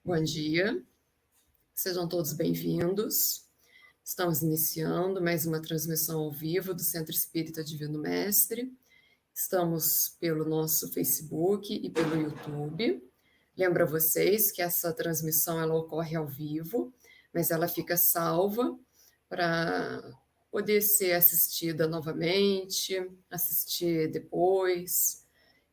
Bom dia, sejam todos bem-vindos. Estamos iniciando mais uma transmissão ao vivo do Centro Espírita Divino Mestre. Estamos pelo nosso Facebook e pelo YouTube. Lembro a vocês que essa transmissão ela ocorre ao vivo, mas ela fica salva para poder ser assistida novamente, assistir depois.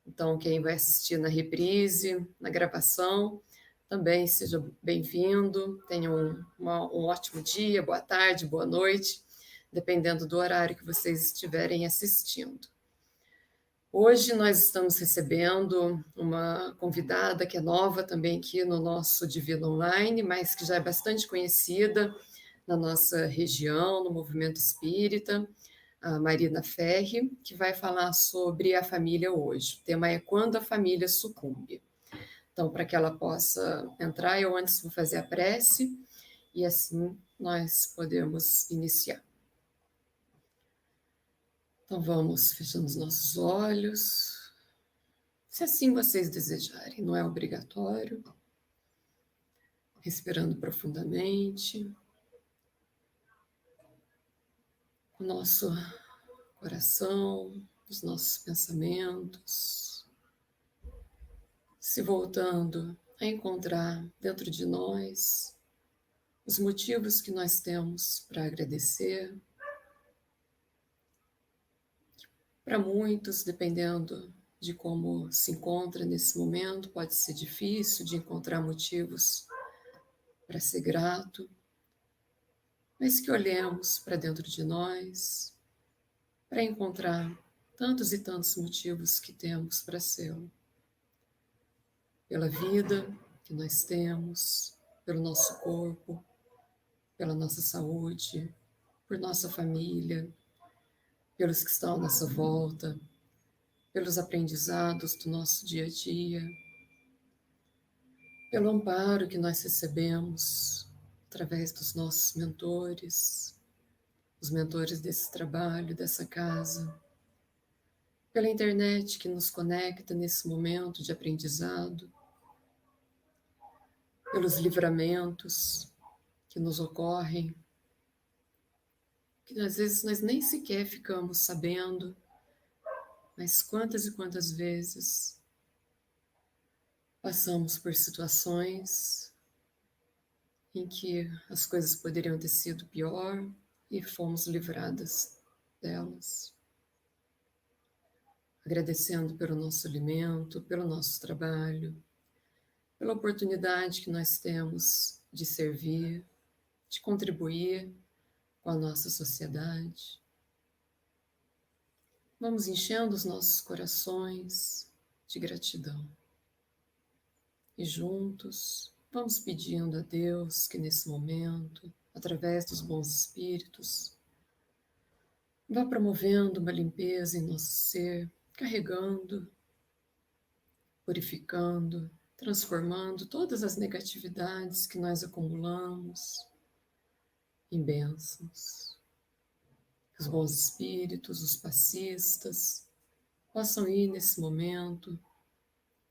Então, quem vai assistir na reprise, na gravação, também seja bem-vindo. Tenham um ótimo dia, boa tarde, boa noite, dependendo do horário que vocês estiverem assistindo. Hoje nós estamos recebendo uma convidada que é nova também aqui no nosso Divino Online, mas que já é bastante conhecida na nossa região, no movimento espírita, a Marina Ferri, que vai falar sobre a família hoje. O tema é Quando a Família Sucumbe. Então, para que ela possa entrar, eu antes vou fazer a prece e assim nós podemos iniciar. Então, vamos fechando os nossos olhos, se assim vocês desejarem, não é obrigatório. Respirando profundamente, o nosso coração, os nossos pensamentos, se voltando a encontrar dentro de nós os motivos que nós temos para agradecer. Para muitos, dependendo de como se encontra nesse momento, pode ser difícil de encontrar motivos para ser grato, mas que olhemos para dentro de nós para encontrar tantos e tantos motivos que temos para ser. Pela vida que nós temos, pelo nosso corpo, pela nossa saúde, por nossa família, pelos que estão à nossa volta, pelos aprendizados do nosso dia a dia, pelo amparo que nós recebemos através dos nossos mentores, os mentores desse trabalho, dessa casa, pela internet que nos conecta nesse momento de aprendizado, pelos livramentos que nos ocorrem, que às vezes nós nem sequer ficamos sabendo, mas quantas e quantas vezes passamos por situações em que as coisas poderiam ter sido pior e fomos livradas delas. Agradecendo pelo nosso alimento, pelo nosso trabalho, pela oportunidade que nós temos de servir, de contribuir com a nossa sociedade. Vamos enchendo os nossos corações de gratidão. E juntos, vamos pedindo a Deus que nesse momento, através dos bons espíritos, vá promovendo uma limpeza em nosso ser, carregando, purificando, transformando todas as negatividades que nós acumulamos em bênçãos. Que os bons espíritos, os passistas, possam ir nesse momento,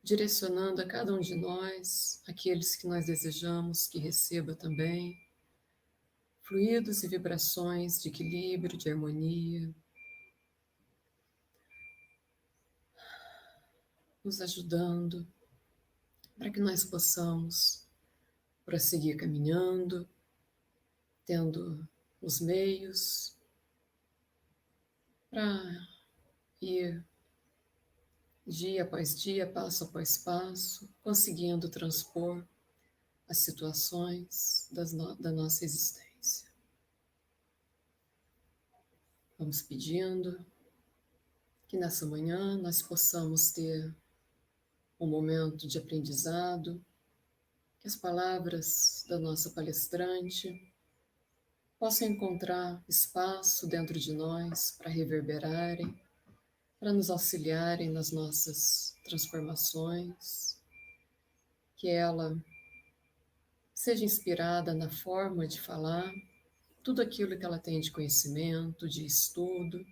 direcionando a cada um de nós, aqueles que nós desejamos que receba também, fluidos e vibrações de equilíbrio, de harmonia, nos ajudando para que nós possamos prosseguir caminhando, tendo os meios para ir dia após dia, passo após passo, conseguindo transpor as situações da nossa existência. Vamos pedindo que nessa manhã nós possamos ter um momento de aprendizado, que as palavras da nossa palestrante possam encontrar espaço dentro de nós para reverberarem, para nos auxiliarem nas nossas transformações, que ela seja inspirada na forma de falar, tudo aquilo que ela tem de conhecimento, de estudo,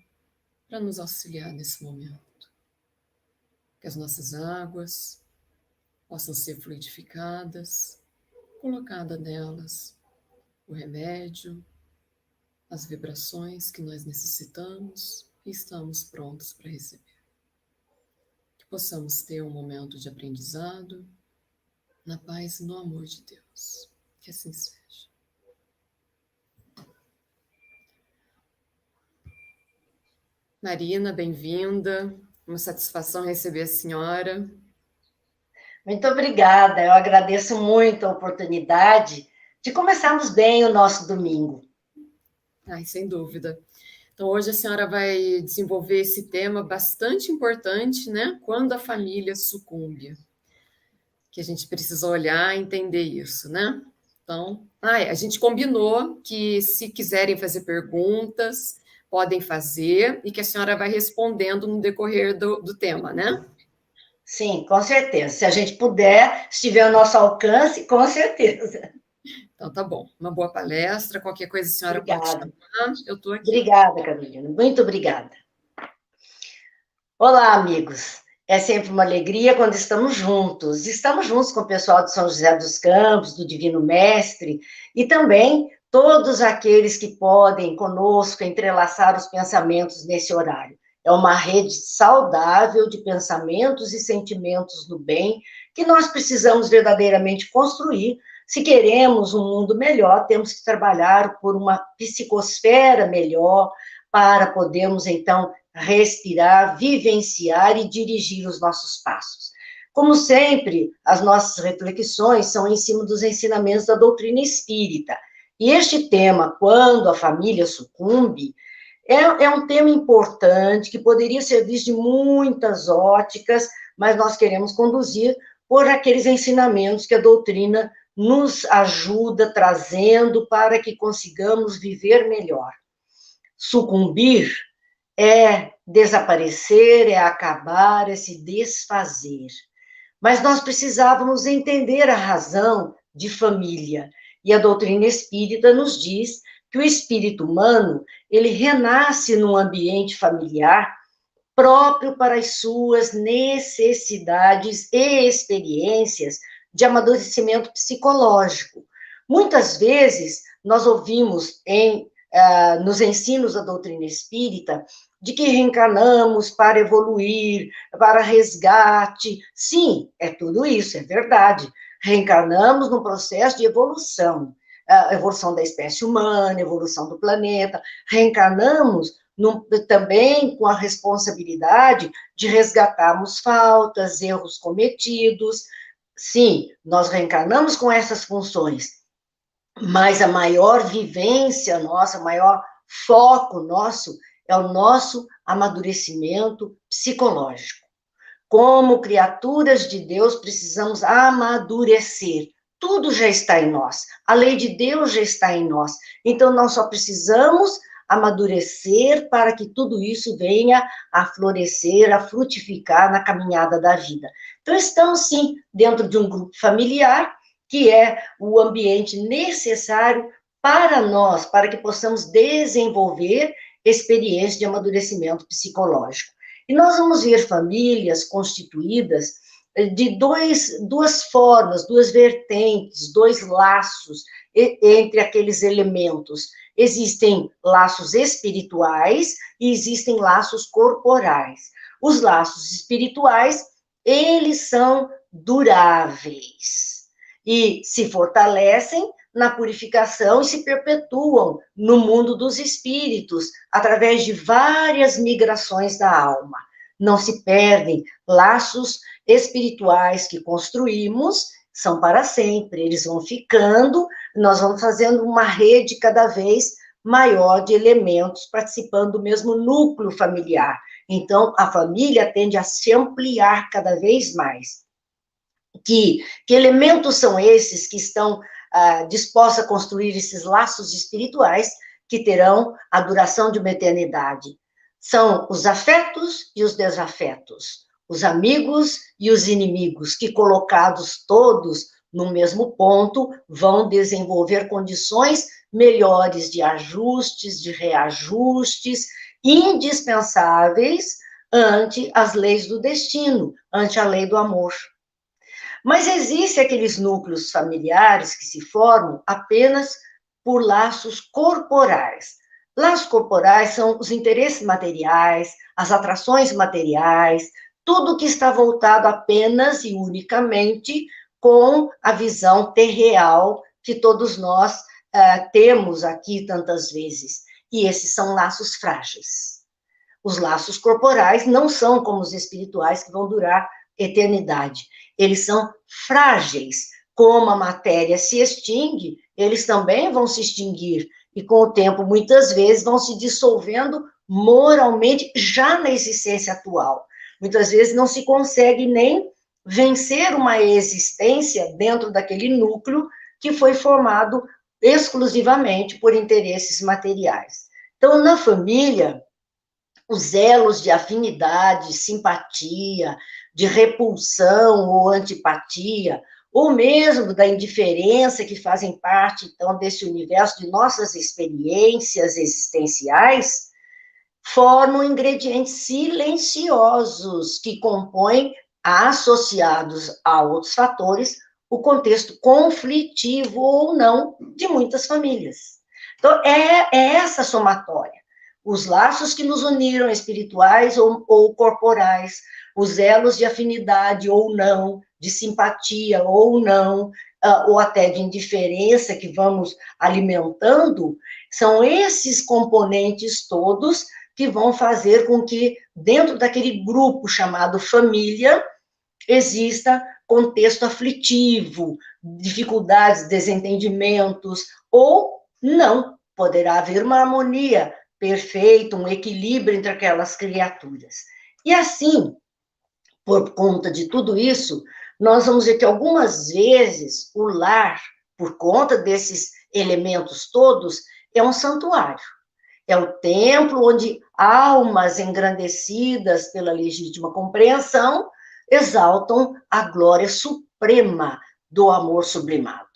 para nos auxiliar nesse momento. Que as nossas águas possam ser fluidificadas, colocada nelas o remédio, as vibrações que nós necessitamos e estamos prontos para receber. Que possamos ter um momento de aprendizado na paz e no amor de Deus. Que assim seja. Marina, bem-vinda. Uma satisfação receber a senhora. Muito obrigada, eu agradeço muito a oportunidade de começarmos bem o nosso domingo. Ai, sem dúvida. Então, hoje a senhora vai desenvolver esse tema bastante importante, né? Quando a família sucumbe. Que a gente precisa olhar e entender isso, né? Então, a gente combinou que se quiserem fazer perguntas, podem fazer e que a senhora vai respondendo no decorrer do tema, né? Sim, com certeza. Se a gente puder, se tiver ao nosso alcance, com certeza. Então, tá bom. Uma boa palestra. Qualquer coisa a senhora pode Obrigada. chamar. Eu estou aqui. Obrigada, Carolina. Muito obrigada. Olá, amigos. É sempre uma alegria quando estamos juntos. Estamos juntos com o pessoal de São José dos Campos, do Divino Mestre, e também todos aqueles que podem conosco entrelaçar os pensamentos nesse horário. É uma rede saudável de pensamentos e sentimentos do bem que nós precisamos verdadeiramente construir. Se queremos um mundo melhor, temos que trabalhar por uma psicosfera melhor para podermos, então, respirar, vivenciar e dirigir os nossos passos. Como sempre, as nossas reflexões são em cima dos ensinamentos da doutrina espírita. E este tema, quando a família sucumbe, é um tema importante, que poderia ser visto de muitas óticas, mas nós queremos conduzir por aqueles ensinamentos que a doutrina nos ajuda trazendo para que consigamos viver melhor. Sucumbir é desaparecer, é acabar, é se desfazer. Mas nós precisávamos entender a razão de família. E a doutrina espírita nos diz que o espírito humano, ele renasce num ambiente familiar próprio para as suas necessidades e experiências de amadurecimento psicológico. Muitas vezes, nós ouvimos nos ensinos da doutrina espírita de que reencarnamos para evoluir, para resgate. Sim, é tudo isso, é verdade. Reencarnamos num processo de evolução, a evolução da espécie humana, evolução do planeta. Reencarnamos também com a responsabilidade de resgatarmos faltas, erros cometidos. Sim, nós reencarnamos com essas funções, mas a maior vivência nossa, o maior foco nosso é o nosso amadurecimento psicológico. Como criaturas de Deus, precisamos amadurecer. Tudo já está em nós. A lei de Deus já está em nós. Então, nós só precisamos amadurecer para que tudo isso venha a florescer, a frutificar na caminhada da vida. Então, estamos, sim, dentro de um grupo familiar, que é o ambiente necessário para nós, para que possamos desenvolver experiências de amadurecimento psicológico. E nós vamos ver famílias constituídas de duas formas, duas vertentes, dois laços entre aqueles elementos. Existem laços espirituais e existem laços corporais. Os laços espirituais, eles são duráveis e se fortalecem na purificação e se perpetuam no mundo dos espíritos, através de várias migrações da alma. Não se perdem laços espirituais que construímos, são para sempre, eles vão ficando, nós vamos fazendo uma rede cada vez maior de elementos participando do mesmo núcleo familiar. Então, a família tende a se ampliar cada vez mais. Que elementos são esses que estão dispostos a construir esses laços espirituais que terão a duração de uma eternidade? São os afetos e os desafetos, os amigos e os inimigos, que colocados todos no mesmo ponto, vão desenvolver condições melhores de ajustes, de reajustes, indispensáveis ante as leis do destino, ante a lei do amor. Mas existem aqueles núcleos familiares que se formam apenas por laços corporais. Laços corporais são os interesses materiais, as atrações materiais, tudo que está voltado apenas e unicamente com a visão terreal que todos nós temos aqui tantas vezes. E esses são laços frágeis. Os laços corporais não são como os espirituais que vão durar eternidade. Eles são frágeis. Como a matéria se extingue, eles também vão se extinguir. E com o tempo, muitas vezes, vão se dissolvendo moralmente já na existência atual. Muitas vezes não se consegue nem vencer uma existência dentro daquele núcleo que foi formado exclusivamente por interesses materiais. Então, na família, os elos de afinidade, simpatia, de repulsão ou antipatia, ou mesmo da indiferença, que fazem parte, então, desse universo de nossas experiências existenciais, formam ingredientes silenciosos que compõem, associados a outros fatores, o contexto conflitivo ou não de muitas famílias. Então, é essa somatória. Os laços que nos uniram, espirituais ou corporais, os elos de afinidade ou não, de simpatia ou não, ou até de indiferença que vamos alimentando, são esses componentes todos que vão fazer com que, dentro daquele grupo chamado família, exista contexto aflitivo, dificuldades, desentendimentos, ou não. Poderá haver uma harmonia perfeita, um equilíbrio entre aquelas criaturas. E assim, por conta de tudo isso, nós vamos ver que algumas vezes o lar, por conta desses elementos todos, é um santuário. É o templo onde almas engrandecidas pela legítima compreensão exaltam a glória suprema do amor sublimado.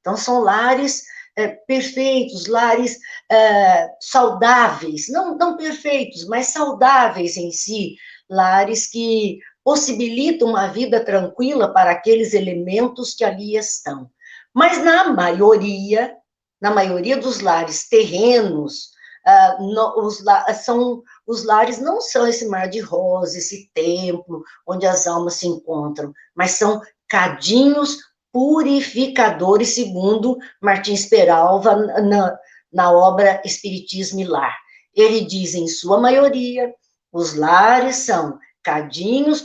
Então, são lares perfeitos, lares saudáveis, não perfeitos, mas saudáveis em si, lares que possibilitam uma vida tranquila para aqueles elementos que ali estão. Mas na maioria dos lares terrenos, os lares não são esse mar de rosa, esse templo onde as almas se encontram, mas são cadinhos purificadores, segundo Martins Peralva, na obra Espiritismo e Lar. Ele diz, em sua maioria, os lares são cadinhos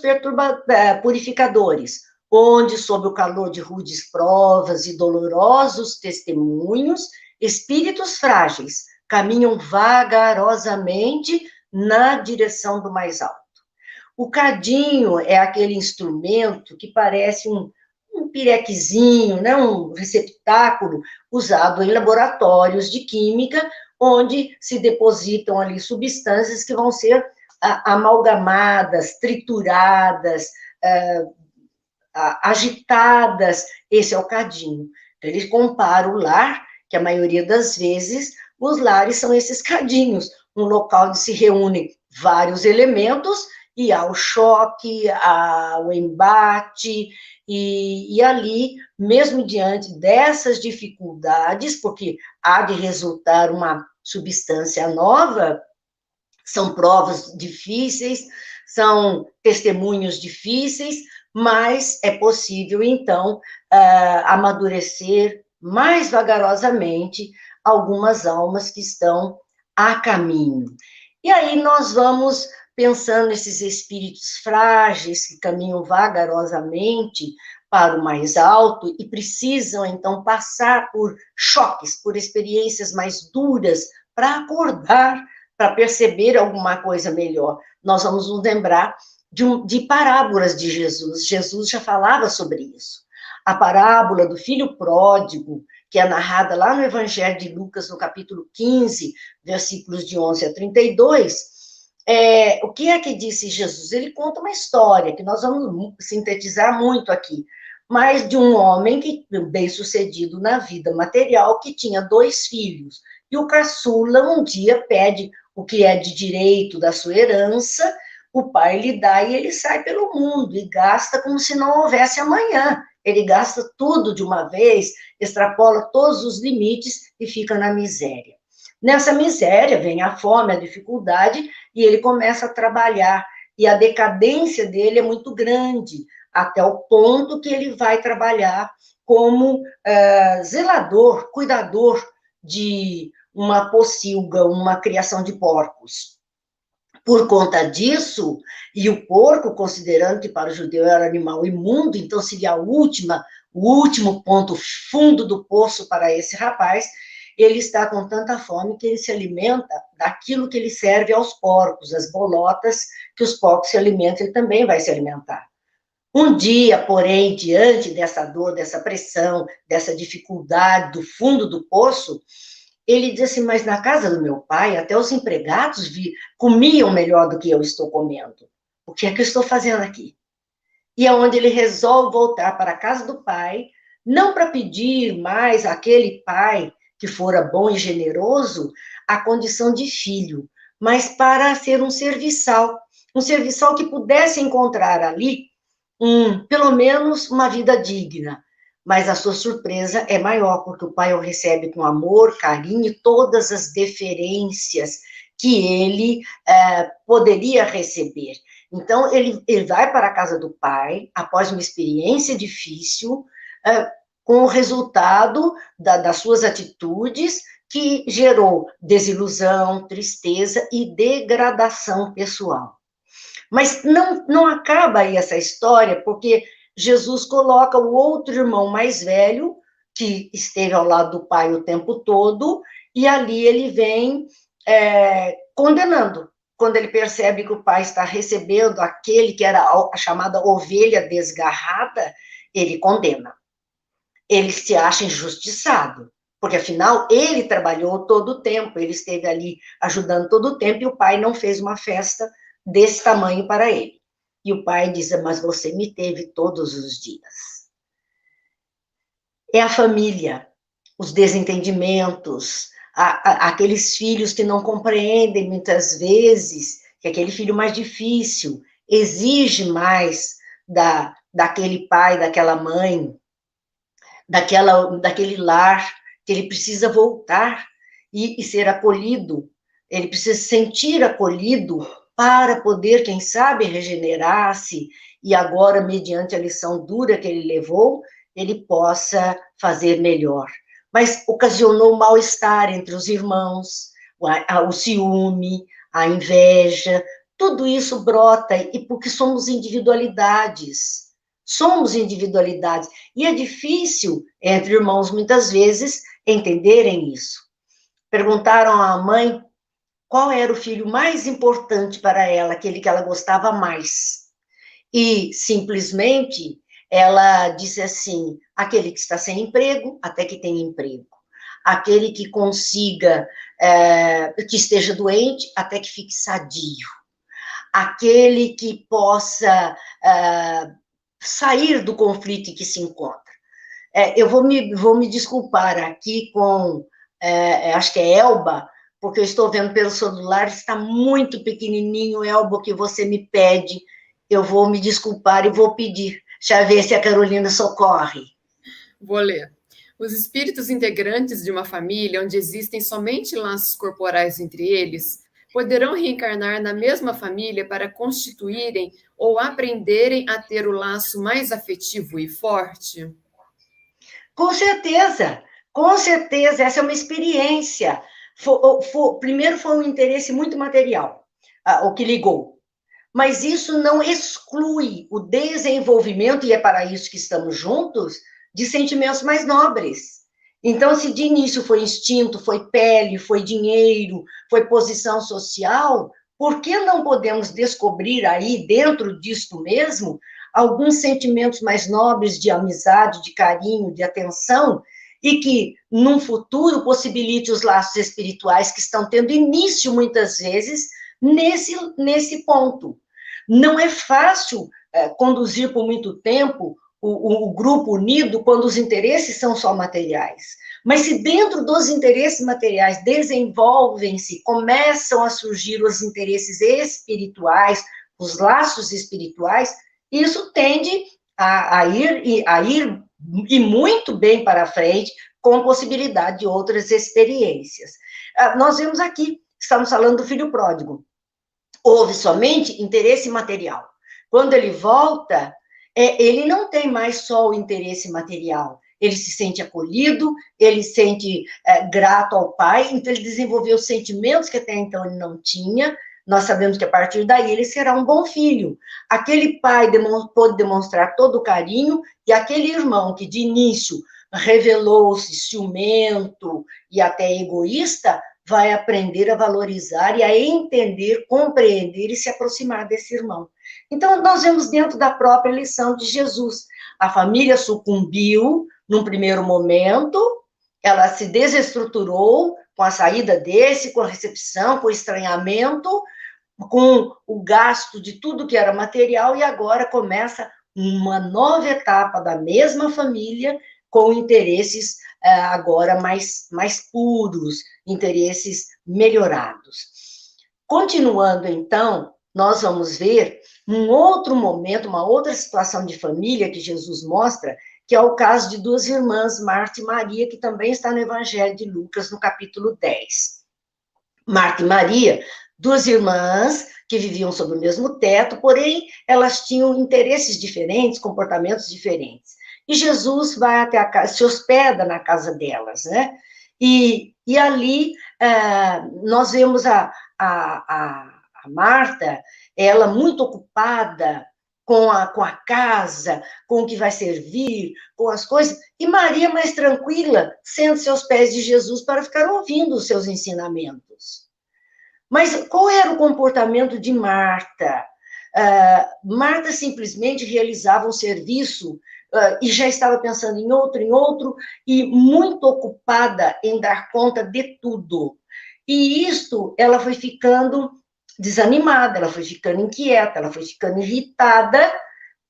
purificadores, onde, sob o calor de rudes provas e dolorosos testemunhos, espíritos frágeis caminham vagarosamente na direção do mais alto. O cadinho é aquele instrumento que parece um pirequezinho, né, um receptáculo usado em laboratórios de química, onde se depositam ali substâncias que vão ser amalgamadas, trituradas, agitadas. Esse é o cadinho. Então, ele compara o lar, que a maioria das vezes os lares são esses cadinhos, um local onde se reúnem vários elementos e há o choque, há o embate, e ali, mesmo diante dessas dificuldades, porque há de resultar uma substância nova, são provas difíceis, são testemunhos difíceis, mas é possível, então, amadurecer mais vagarosamente algumas almas que estão a caminho. E aí nós vamos pensando nesses espíritos frágeis que caminham vagarosamente para o mais alto e precisam, então, passar por choques, por experiências mais duras para acordar, para perceber alguma coisa melhor. Nós vamos nos lembrar de parábolas de Jesus. Jesus já falava sobre isso. A parábola do filho pródigo, que é narrada lá no Evangelho de Lucas, no capítulo 15, versículos de 11 a 32, o que é que disse Jesus? Ele conta uma história, que nós vamos sintetizar muito aqui, mas de um homem que, bem-sucedido na vida material, que tinha 2 filhos, e o caçula um dia pede o que é de direito da sua herança, o pai lhe dá e ele sai pelo mundo, e gasta como se não houvesse amanhã. ele gasta tudo de uma vez, extrapola todos os limites e fica na miséria. Nessa miséria vem a fome, a dificuldade, e ele começa a trabalhar, e a decadência dele é muito grande, até o ponto que ele vai trabalhar como zelador, cuidador de uma pocilga, uma criação de porcos. Por conta disso, e o porco, considerando que para o judeu era animal imundo, então seria o último ponto, fundo do poço para esse rapaz, ele está com tanta fome que ele se alimenta daquilo que ele serve aos porcos, as bolotas que os porcos se alimentam, ele também vai se alimentar. Um dia, porém, diante dessa dor, dessa pressão, dessa dificuldade do fundo do poço, ele diz assim, mas na casa do meu pai, até os empregados comiam melhor do que eu estou comendo. O que é que eu estou fazendo aqui? E é onde ele resolve voltar para a casa do pai, não para pedir mais àquele pai que fora bom e generoso a condição de filho, mas para ser um serviçal que pudesse encontrar ali pelo menos uma vida digna. Mas a sua surpresa é maior, porque o pai o recebe com amor, carinho e todas as deferências que ele poderia receber. Então, ele vai para a casa do pai, após uma experiência difícil, com o resultado das suas atitudes, que gerou desilusão, tristeza e degradação pessoal. Mas não acaba aí essa história, porque Jesus coloca o outro irmão mais velho, que esteve ao lado do pai o tempo todo, e ali ele vem condenando. Quando ele percebe que o pai está recebendo aquele que era a chamada ovelha desgarrada, ele condena. Ele se acha injustiçado, porque afinal ele trabalhou todo o tempo, ele esteve ali ajudando todo o tempo, e o pai não fez uma festa desse tamanho para ele. E o pai diz, mas você me teve todos os dias. É a família, os desentendimentos, aqueles filhos que não compreendem muitas vezes, que aquele filho mais difícil exige mais daquele pai, daquela mãe, daquele lar, que ele precisa voltar e ser acolhido, ele precisa se sentir acolhido para poder, quem sabe, regenerar-se, e agora, mediante a lição dura que ele levou, ele possa fazer melhor. Mas ocasionou mal-estar entre os irmãos, o ciúme, a inveja, tudo isso brota, e porque somos individualidades, e é difícil, entre irmãos, muitas vezes, entenderem isso. Perguntaram à mãe qual era o filho mais importante para ela, aquele que ela gostava mais. E, simplesmente, ela disse assim, aquele que está sem emprego, até que tenha emprego. Aquele que consiga, que esteja doente, até que fique sadio. Aquele que possa sair do conflito em que se encontra. Eu vou me desculpar aqui com, acho que é Elba, porque eu estou vendo pelo celular, está muito pequenininho, Elba, que você me pede, eu vou me desculpar e vou pedir. Deixa eu ver se a Carolina socorre. Vou ler. Os espíritos integrantes de uma família onde existem somente laços corporais entre eles poderão reencarnar na mesma família para constituírem ou aprenderem a ter o laço mais afetivo e forte? Com certeza, essa é uma experiência. Primeiro foi um interesse muito material, o que ligou. Mas isso não exclui o desenvolvimento, e é para isso que estamos juntos, de sentimentos mais nobres. Então, se de início foi instinto, foi pele, foi dinheiro, foi posição social, por que não podemos descobrir aí, dentro disto mesmo, alguns sentimentos mais nobres de amizade, de carinho, de atenção, e que, num futuro, possibilite os laços espirituais que estão tendo início, muitas vezes, nesse ponto. Não é fácil conduzir por muito tempo o grupo unido quando os interesses são só materiais. Mas se dentro dos interesses materiais desenvolvem-se, começam a surgir os interesses espirituais, os laços espirituais, isso tende a ir e muito bem para frente, com possibilidade de outras experiências. Nós vemos aqui, estamos falando do filho pródigo. Houve somente interesse material. Quando ele volta, ele não tem mais só o interesse material, ele se sente acolhido, ele se sente grato ao pai, então ele desenvolveu sentimentos que até então ele não tinha. Nós sabemos que a partir daí ele será um bom filho. Aquele pai pôde demonstrar todo o carinho, e aquele irmão que de início revelou-se ciumento e até egoísta, vai aprender a valorizar e a entender, compreender e se aproximar desse irmão. Então, nós vemos dentro da própria lição de Jesus. A família sucumbiu num primeiro momento, ela se desestruturou com a saída desse, com a recepção, com o estranhamento, com o gasto de tudo que era material, e agora começa uma nova etapa da mesma família, com interesses agora mais puros, interesses melhorados. Continuando, então, nós vamos ver um outro momento, uma outra situação de família que Jesus mostra, que é o caso de duas irmãs, Marta e Maria, que também está no Evangelho de Lucas, no capítulo 10. Marta e Maria, duas irmãs que viviam sob o mesmo teto, porém, elas tinham interesses diferentes, comportamentos diferentes. E Jesus vai até a casa, se hospeda na casa delas, né? E ali nós vemos a Marta, ela muito ocupada com a casa, com o que vai servir, com as coisas, e Maria mais tranquila, senta-se aos pés de Jesus para ficar ouvindo os seus ensinamentos. Mas qual era o comportamento de Marta? Marta simplesmente realizava um serviço e já estava pensando em outro, e muito ocupada em dar conta de tudo. E isto, ela foi ficando desanimada, ela foi ficando inquieta, ela foi ficando irritada,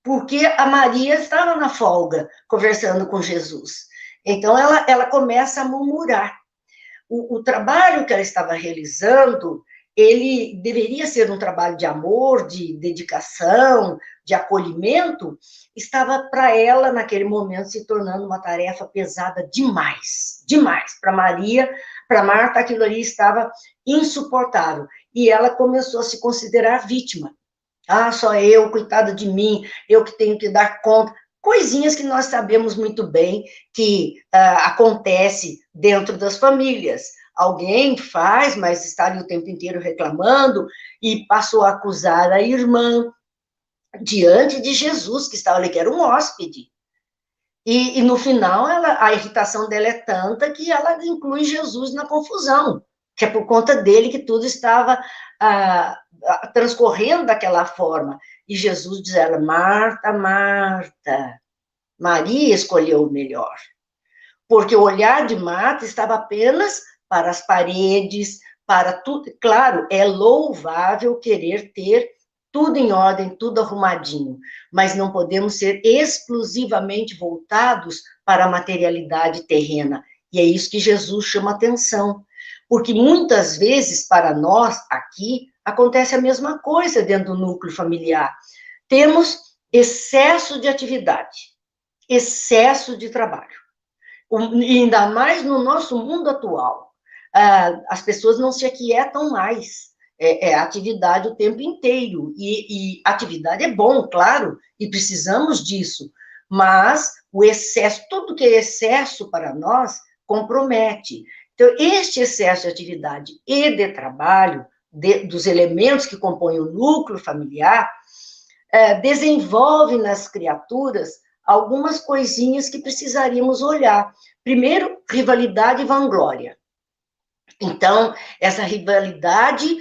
porque a Maria estava na folga, conversando com Jesus. Então, ela começa a murmurar. O trabalho que ela estava realizando, ele deveria ser um trabalho de amor, de dedicação, de acolhimento, estava para ela, naquele momento, se tornando uma tarefa pesada demais, demais. Para Maria, para Marta, aquilo ali estava insuportável. E ela começou a se considerar vítima. Só eu, coitada de mim, eu que tenho que dar conta. Coisinhas que nós sabemos muito bem que acontece dentro das famílias. Alguém faz, mas está ali o tempo inteiro reclamando, e passou a acusar a irmã diante de Jesus, que estava ali, que era um hóspede. E no final, a irritação dela é tanta que ela inclui Jesus na confusão, que é por conta dele que tudo estava transcorrendo daquela forma. E Jesus diz a ela: Marta, Marta, Maria escolheu o melhor. Porque o olhar de Marta estava apenas para as paredes, para tudo. Claro, é louvável querer ter tudo em ordem, tudo arrumadinho, mas não podemos ser exclusivamente voltados para a materialidade terrena. E é isso que Jesus chama atenção. Porque muitas vezes, para nós, aqui, acontece a mesma coisa dentro do núcleo familiar. Temos excesso de atividade, excesso de trabalho. E ainda mais no nosso mundo atual. As pessoas não se aquietam mais. É atividade o tempo inteiro. E atividade é bom, claro, e precisamos disso. Mas o excesso, tudo que é excesso para nós, compromete. Então, este excesso de atividade e de trabalho, dos elementos que compõem o núcleo familiar, desenvolve nas criaturas algumas coisinhas que precisaríamos olhar. Primeiro, rivalidade e vanglória. Então, essa rivalidade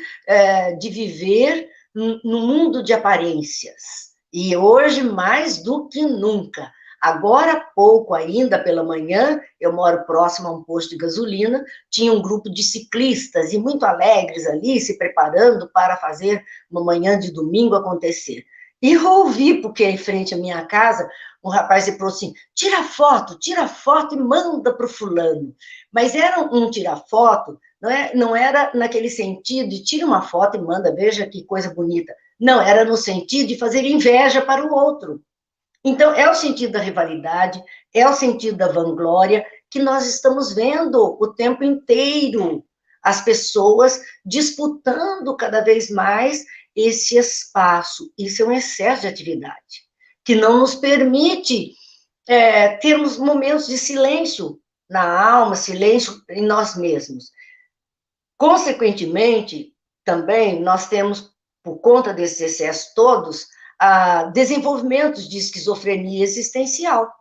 de viver no mundo de aparências. E hoje, mais do que nunca. Agora há pouco, ainda pela manhã, eu moro próximo a um posto de gasolina, tinha um grupo de ciclistas, e muito alegres ali, se preparando para fazer uma manhã de domingo acontecer. E eu ouvi, porque em frente à minha casa, um rapaz falou assim: tira foto e manda para o fulano. Mas era um tirar foto, não era naquele sentido de tira uma foto e manda, veja que coisa bonita. Não, era no sentido de fazer inveja para o outro. Então, é o sentido da rivalidade, é o sentido da vanglória, que nós estamos vendo o tempo inteiro as pessoas disputando cada vez mais esse espaço. Isso é um excesso de atividade, que não nos permite termos momentos de silêncio na alma, silêncio em nós mesmos. Consequentemente, também, nós temos, por conta desses excessos todos, desenvolvimentos de esquizofrenia existencial,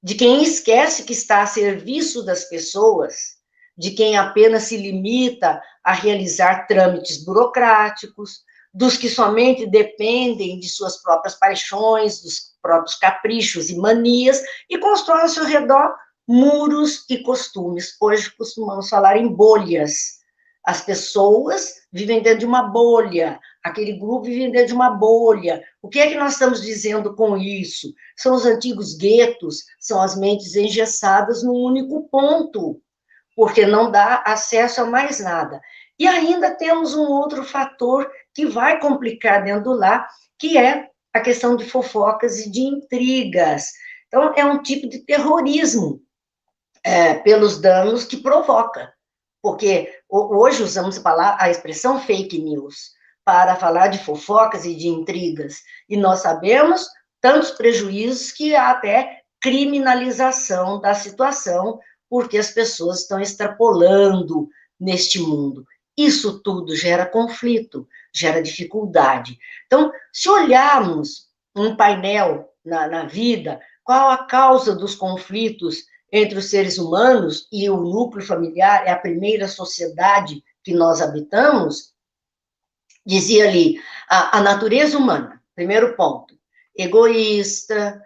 de quem esquece que está a serviço das pessoas, de quem apenas se limita a realizar trâmites burocráticos, dos que somente dependem de suas próprias paixões, dos próprios caprichos e manias, e constroem ao seu redor muros e costumes. Hoje costumamos falar em bolhas. As pessoas vivem dentro de uma bolha, aquele grupo vive dentro de uma bolha. O que é que nós estamos dizendo com isso? São os antigos guetos, são as mentes engessadas num único ponto, porque não dá acesso a mais nada. E ainda temos um outro fator que vai complicar dentro do lar, que é a questão de fofocas e de intrigas. Então, é um tipo de terrorismo, pelos danos que provoca. Porque hoje usamos a expressão fake news para falar de fofocas e de intrigas, e nós sabemos tantos prejuízos que há até criminalização da situação, porque as pessoas estão extrapolando neste mundo. Isso tudo gera conflito, gera dificuldade. Então, se olharmos um painel na vida, qual a causa dos conflitos entre os seres humanos, e o núcleo familiar é a primeira sociedade que nós habitamos, dizia ali, a natureza humana, primeiro ponto, egoísta,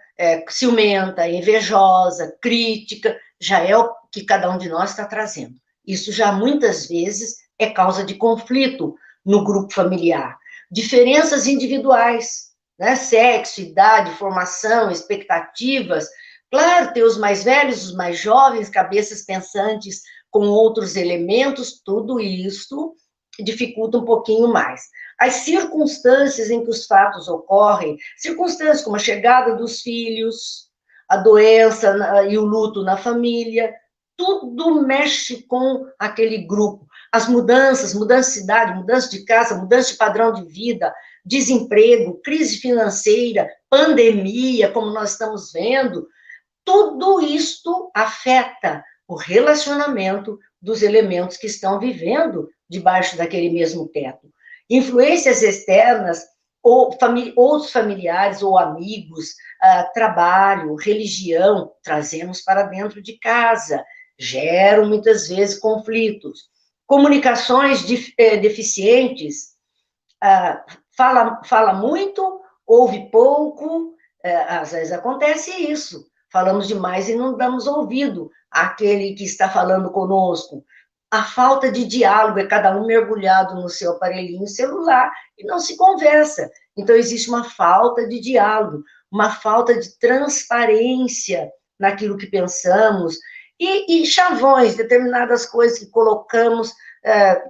ciumenta, invejosa, crítica, já é o que cada um de nós está trazendo. Isso já muitas vezes é causa de conflito no grupo familiar. Diferenças individuais, né? Sexo, idade, formação, expectativas. Claro, tem os mais velhos, os mais jovens, cabeças pensantes com outros elementos, tudo isso dificulta um pouquinho mais. As circunstâncias em que os fatos ocorrem, circunstâncias como a chegada dos filhos, a doença e o luto na família, tudo mexe com aquele grupo. As mudanças, mudança de cidade, mudança de casa, mudança de padrão de vida, desemprego, crise financeira, pandemia, como nós estamos vendo, tudo isto afeta o relacionamento dos elementos que estão vivendo debaixo daquele mesmo teto. Influências externas, ou outros familiares ou amigos, trabalho, religião, trazemos para dentro de casa, geram muitas vezes conflitos. Comunicações deficientes, fala muito, ouve pouco, às vezes acontece isso. Falamos demais e não damos ouvido àquele que está falando conosco. A falta de diálogo, é cada um mergulhado no seu aparelhinho celular e não se conversa. Então, existe uma falta de diálogo, uma falta de transparência naquilo que pensamos, e chavões, determinadas coisas que colocamos,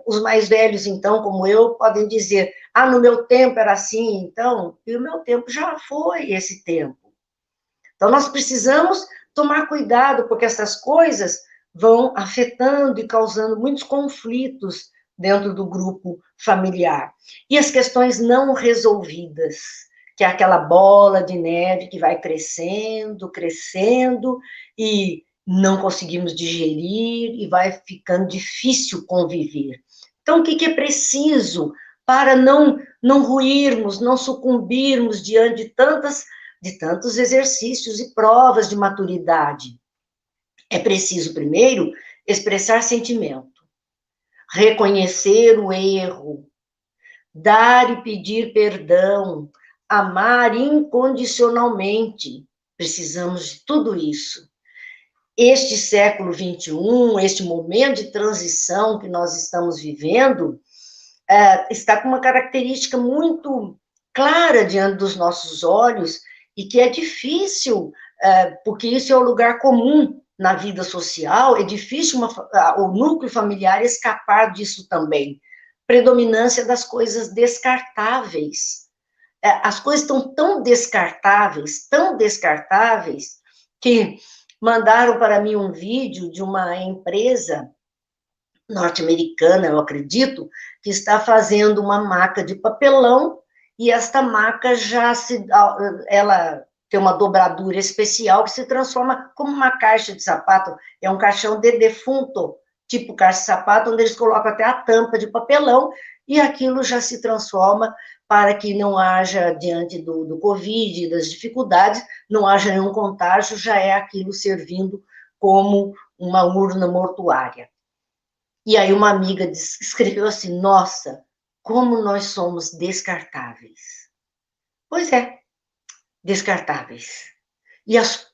os mais velhos, então, como eu, podem dizer, no meu tempo era assim, então, e o meu tempo já foi esse tempo. Então, nós precisamos tomar cuidado, porque essas coisas vão afetando e causando muitos conflitos dentro do grupo familiar. E as questões não resolvidas, que é aquela bola de neve que vai crescendo, crescendo, e não conseguimos digerir, e vai ficando difícil conviver. Então, o que é preciso para não ruirmos, não sucumbirmos diante de tantos exercícios e provas de maturidade? É preciso, primeiro, expressar sentimento, reconhecer o erro, dar e pedir perdão, amar incondicionalmente. Precisamos de tudo isso. Este século XXI, este momento de transição que nós estamos vivendo, está com uma característica muito clara diante dos nossos olhos, e que é difícil, porque isso é o lugar comum na vida social, é difícil o núcleo familiar escapar disso também. Predominância das coisas descartáveis. as coisas estão tão descartáveis, que mandaram para mim um vídeo de uma empresa norte-americana, eu acredito, que está fazendo uma maca de papelão, e esta maca ela tem uma dobradura especial que se transforma como uma caixa de sapato, é um caixão de defunto, tipo caixa de sapato, onde eles colocam até a tampa de papelão, e aquilo já se transforma para que não haja, diante do Covid e das dificuldades, não haja nenhum contágio, já é aquilo servindo como uma urna mortuária. E aí uma amiga escreveu assim, nossa, como nós somos descartáveis. Pois é, descartáveis.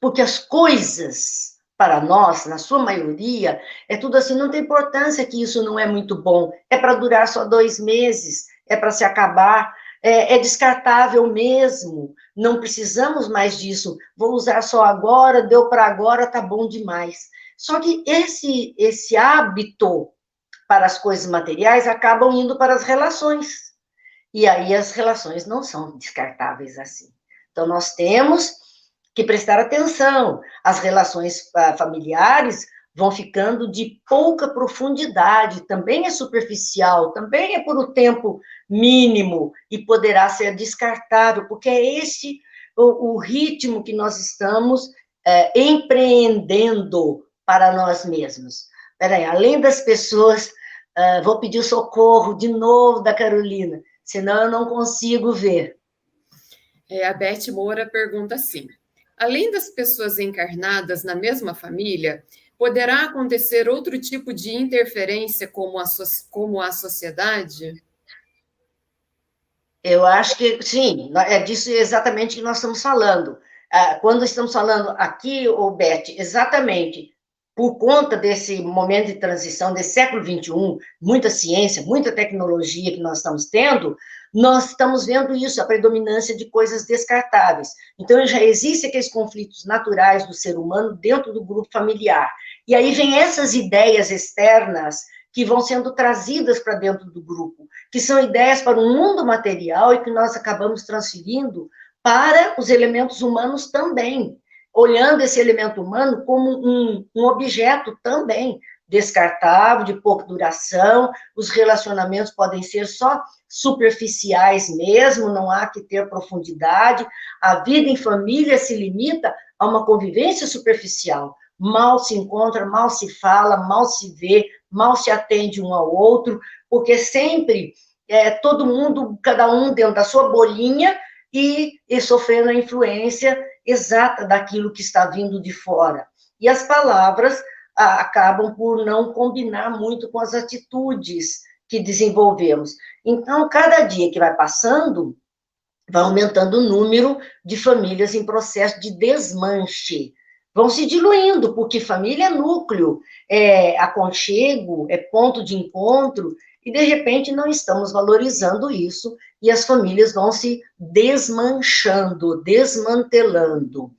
Porque as coisas, para nós, na sua maioria, é tudo assim, não tem importância que isso não é muito bom, é para durar só 2 meses, é para se acabar, é descartável mesmo, não precisamos mais disso, vou usar só agora, deu para agora, tá bom demais. Só que esse hábito para as coisas materiais acabam indo para as relações. E aí as relações não são descartáveis assim. Então, nós temos que prestar atenção. As relações familiares vão ficando de pouca profundidade, também é superficial, também é por um tempo mínimo e poderá ser descartável, porque é esse o ritmo que nós estamos empreendendo para nós mesmos. Peraí, além das pessoas, vou pedir o socorro de novo da Carolina, senão eu não consigo ver. A Beth Moura pergunta assim: além das pessoas encarnadas na mesma família, poderá acontecer outro tipo de interferência como a sociedade? Eu acho que, sim, é disso exatamente que nós estamos falando. Quando estamos falando aqui, Beth, exatamente por conta desse momento de transição, desse século XXI, muita ciência, muita tecnologia que nós estamos tendo, nós estamos vendo isso, a predominância de coisas descartáveis. Então, já existem aqueles conflitos naturais do ser humano dentro do grupo familiar. E aí vem essas ideias externas que vão sendo trazidas para dentro do grupo, que são ideias para o mundo material e que nós acabamos transferindo para os elementos humanos também, olhando esse elemento humano como um objeto também descartável, de pouca duração, os relacionamentos podem ser só superficiais mesmo, não há que ter profundidade, a vida em família se limita a uma convivência superficial, mal se encontra, mal se fala, mal se vê, mal se atende um ao outro, porque sempre todo mundo, cada um dentro da sua bolinha e sofrendo a influência exata daquilo que está vindo de fora. E as palavras acabam por não combinar muito com as atitudes que desenvolvemos. Então, cada dia que vai passando, vai aumentando o número de famílias em processo de desmanche. Vão se diluindo, porque família é núcleo, é aconchego, é ponto de encontro, e de repente não estamos valorizando isso, e as famílias vão se desmanchando, desmantelando.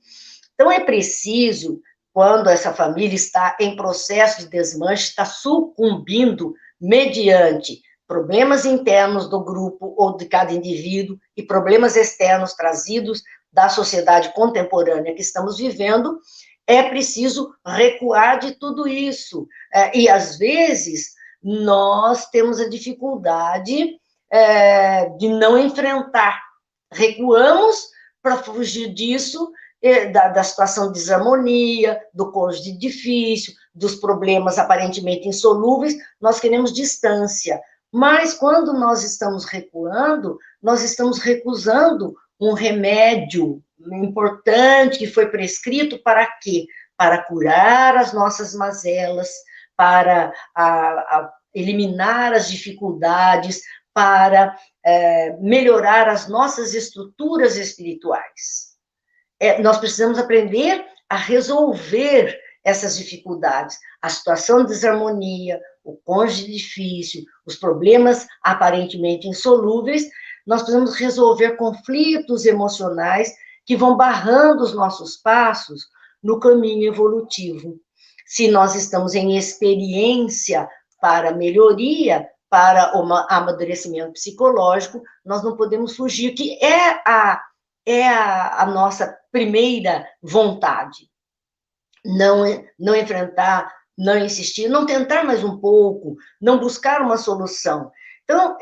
Então é preciso, quando essa família está em processo de desmanche, está sucumbindo mediante problemas internos do grupo ou de cada indivíduo e problemas externos trazidos da sociedade contemporânea que estamos vivendo, é preciso recuar de tudo isso. E, às vezes, nós temos a dificuldade de não enfrentar. Recuamos para fugir disso, da situação de desarmonia, do cônjuge difícil, dos problemas aparentemente insolúveis, nós queremos distância. Mas quando nós estamos recuando, nós estamos recusando um remédio importante que foi prescrito para quê? Para curar as nossas mazelas, para eliminar as dificuldades, para melhorar as nossas estruturas espirituais. Nós precisamos aprender a resolver essas dificuldades, a situação de desarmonia, o cônjuge difícil, os problemas aparentemente insolúveis, nós precisamos resolver conflitos emocionais que vão barrando os nossos passos no caminho evolutivo. Se nós estamos em experiência para melhoria, para o amadurecimento psicológico, nós não podemos fugir, que é a nossa primeira vontade. Não enfrentar, não insistir, não tentar mais um pouco, não buscar uma solução. Então,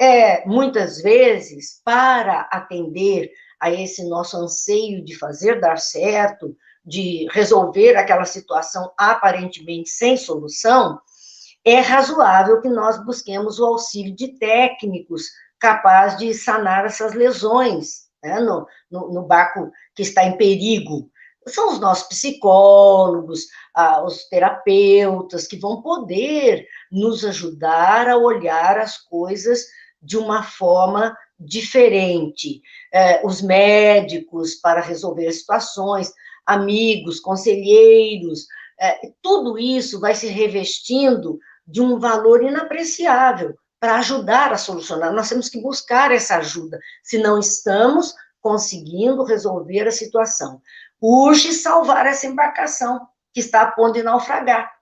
muitas vezes, para atender a esse nosso anseio de fazer dar certo, de resolver aquela situação aparentemente sem solução, é razoável que nós busquemos o auxílio de técnicos capazes de sanar essas lesões, né, no barco que está em perigo. São os nossos psicólogos, os terapeutas, que vão poder nos ajudar a olhar as coisas de uma forma diferente. Os médicos para resolver situações, amigos, conselheiros, tudo isso vai se revestindo de um valor inapreciável para ajudar a solucionar. Nós temos que buscar essa ajuda, se não estamos conseguindo resolver a situação. Urge salvar essa embarcação que está a ponto de naufragar.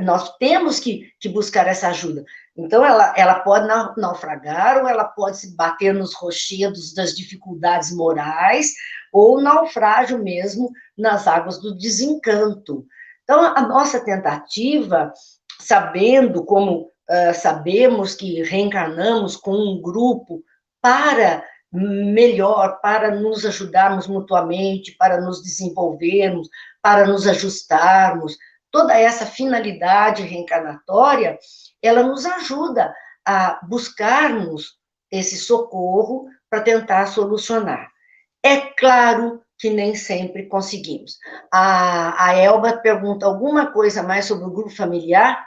Nós temos que buscar essa ajuda. Então, ela pode naufragar, ou ela pode se bater nos rochedos das dificuldades morais, ou naufrágio mesmo nas águas do desencanto. Então, a nossa tentativa, sabendo como sabemos que reencarnamos com um grupo para melhor, para nos ajudarmos mutuamente, para nos desenvolvermos, para nos ajustarmos, toda essa finalidade reencarnatória, ela nos ajuda a buscarmos esse socorro para tentar solucionar. É claro que nem sempre conseguimos. A Elba pergunta alguma coisa mais sobre o grupo familiar?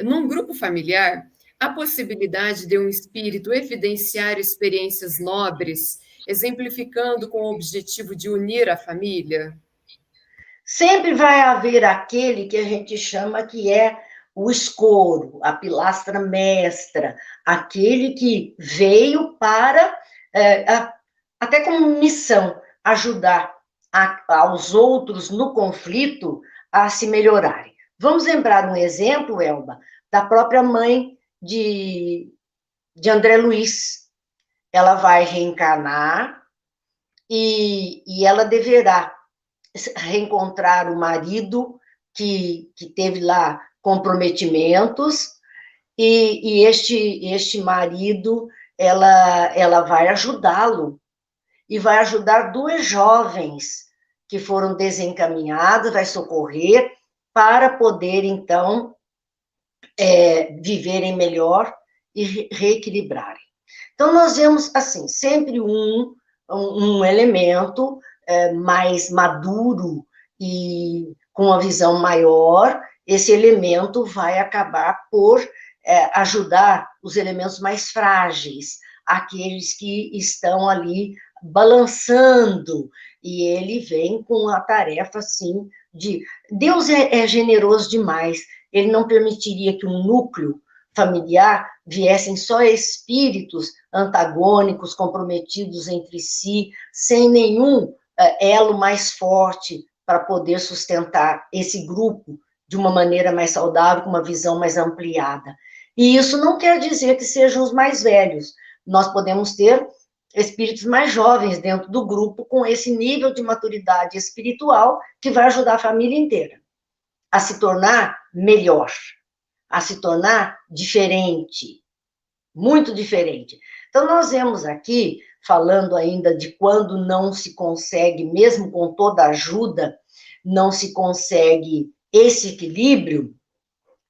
Num grupo familiar, há possibilidade de um espírito evidenciar experiências nobres, exemplificando com o objetivo de unir a família? Sempre vai haver aquele que a gente chama que é o escoro, a pilastra mestra, aquele que veio para, até como missão, ajudar aos outros no conflito a se melhorarem. Vamos lembrar um exemplo, Elba, da própria mãe de André Luiz. Ela vai reencarnar e ela deverá reencontrar o marido que teve lá comprometimentos, e este marido, ela vai ajudá-lo, e vai ajudar duas jovens que foram desencaminhadas, vai socorrer, para poder, então, viverem melhor e reequilibrarem. Então, nós vemos, assim, sempre um elemento mais maduro e com uma visão maior, esse elemento vai acabar por ajudar os elementos mais frágeis, aqueles que estão ali balançando, e ele vem com a tarefa, assim, de... Deus é generoso demais, ele não permitiria que um núcleo familiar viessem só espíritos antagônicos, comprometidos entre si, sem nenhum elo mais forte para poder sustentar esse grupo de uma maneira mais saudável, com uma visão mais ampliada. E isso não quer dizer que sejam os mais velhos. Nós podemos ter espíritos mais jovens dentro do grupo, com esse nível de maturidade espiritual, que vai ajudar a família inteira a se tornar melhor, a se tornar diferente, muito diferente. Então, nós vemos aqui, falando ainda de quando não se consegue, mesmo com toda ajuda, não se consegue esse equilíbrio.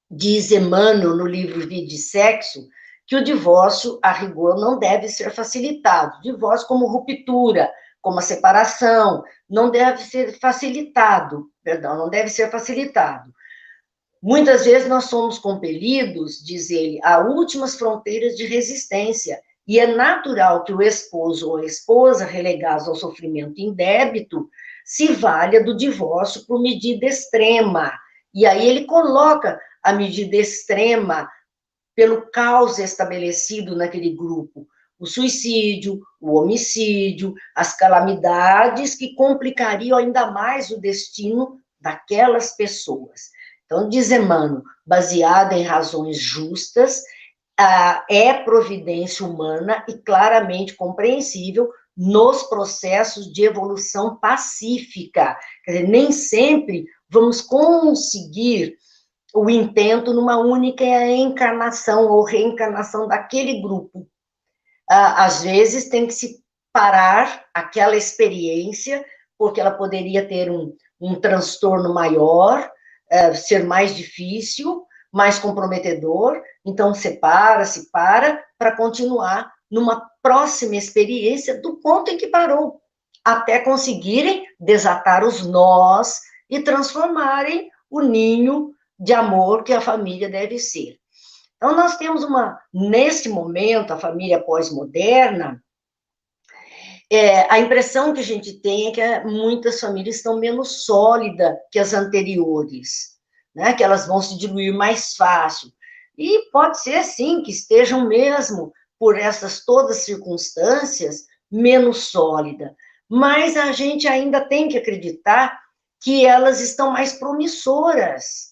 Diz Emmanuel, no livro Vida e Sexo, que o divórcio, a rigor, não deve ser facilitado. O divórcio como ruptura, como a separação, não deve ser facilitado, não deve ser facilitado. Muitas vezes nós somos compelidos, diz ele, a últimas fronteiras de resistência, e é natural que o esposo ou a esposa, relegados ao sofrimento indébito, se valha do divórcio por medida extrema. E aí ele coloca a medida extrema pelo caos estabelecido naquele grupo, o suicídio, o homicídio, as calamidades que complicariam ainda mais o destino daquelas pessoas. Então, diz Emmanuel, baseada em razões justas, é providência humana e claramente compreensível nos processos de evolução pacífica. Quer dizer, nem sempre vamos conseguir o intento numa única encarnação ou reencarnação daquele grupo. Às vezes tem que se parar aquela experiência, porque ela poderia ter um transtorno maior, ser mais difícil, mais comprometedor, então se para continuar numa próxima experiência do ponto em que parou, até conseguirem desatar os nós e transformarem o ninho de amor que a família deve ser. Então, nós temos neste momento, a família pós-moderna, a impressão que a gente tem é que muitas famílias estão menos sólidas que as anteriores, né? Que elas vão se diluir mais fácil. E pode ser, sim, que estejam mesmo, por essas todas circunstâncias, menos sólidas. Mas a gente ainda tem que acreditar que elas estão mais promissoras.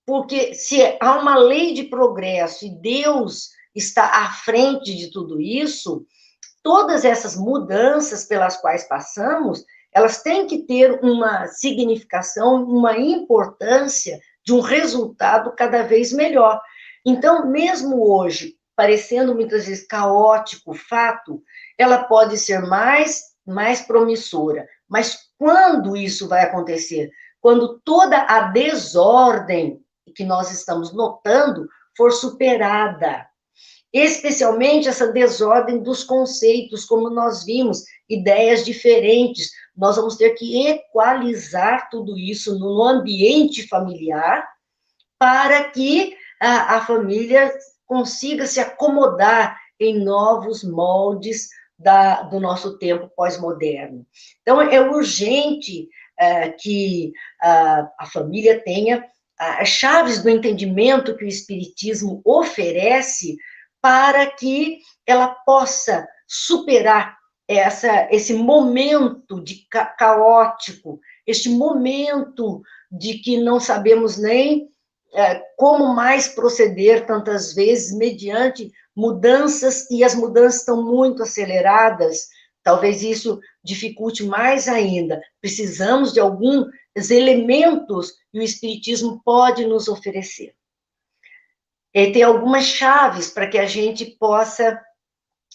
Porque se há uma lei de progresso e Deus está à frente de tudo isso, todas essas mudanças pelas quais passamos, elas têm que ter uma significação, uma importância de um resultado cada vez melhor. Então, mesmo hoje, parecendo muitas vezes caótico o fato, ela pode ser mais promissora. Mas quando isso vai acontecer? Quando toda a desordem que nós estamos notando for superada. Especialmente essa desordem dos conceitos, como nós vimos, ideias diferentes. Nós vamos ter que equalizar tudo isso no ambiente familiar para que a família consiga se acomodar em novos moldes do nosso tempo pós-moderno. Então, é urgente que a família tenha as chaves do entendimento que o Espiritismo oferece para que ela possa superar esse momento de caótico, este momento de que não sabemos nem como mais proceder tantas vezes mediante mudanças, e as mudanças estão muito aceleradas, talvez isso dificulte mais ainda. Precisamos de alguns elementos que o Espiritismo pode nos oferecer. E tem algumas chaves para que a gente possa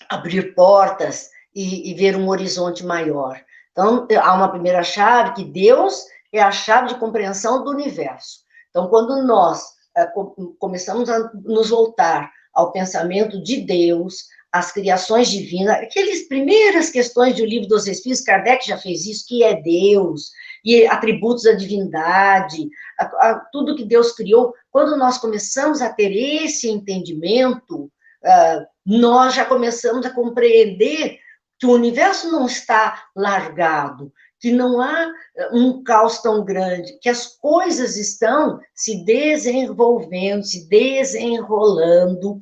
abrir portas e ver um horizonte maior. Então, há uma primeira chave, que Deus é a chave de compreensão do universo. Então, quando nós começamos a nos voltar ao pensamento de Deus, às criações divinas, aquelas primeiras questões do Livro dos Espíritos, Kardec já fez isso, que é Deus, e atributos da divindade, tudo que Deus criou. Quando nós começamos a ter esse entendimento, nós já começamos a compreender que o universo não está largado, que não há um caos tão grande, que as coisas estão se desenvolvendo, se desenrolando,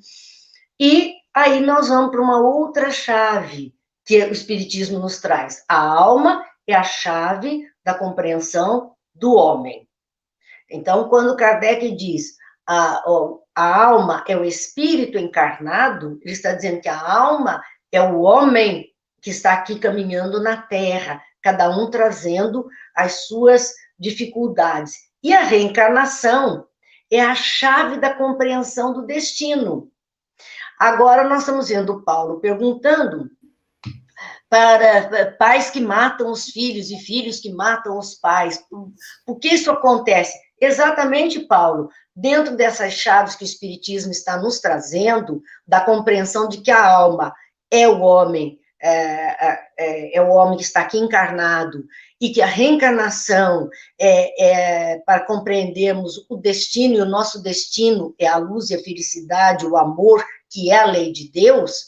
e aí nós vamos para uma outra chave que o Espiritismo nos traz. A alma é a chave da compreensão do homem. Então, quando Kardec diz a alma é o espírito encarnado, ele está dizendo que a alma é o homem que está aqui caminhando na Terra, cada um trazendo as suas dificuldades. E a reencarnação é a chave da compreensão do destino. Agora nós estamos vendo Paulo perguntando para pais que matam os filhos e filhos que matam os pais. Por que isso acontece? Exatamente, Paulo, dentro dessas chaves que o Espiritismo está nos trazendo, da compreensão de que a alma é o homem, é o homem que está aqui encarnado, e que a reencarnação para compreendermos o destino, e o nosso destino é a luz e a felicidade, o amor, que é a lei de Deus.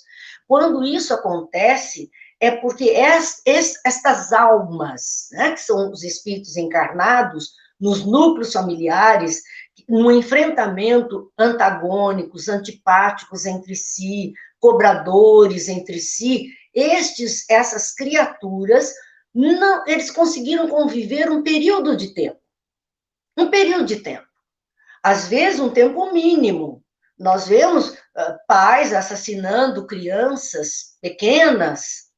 Quando isso acontece, é porque estas almas, né, que são os espíritos encarnados, nos núcleos familiares, no enfrentamento antagônicos, antipáticos entre si, cobradores entre si, essas criaturas, não, eles conseguiram conviver um período de tempo. Um período de tempo. Às vezes, um tempo mínimo. Nós vemos pais assassinando crianças pequenas,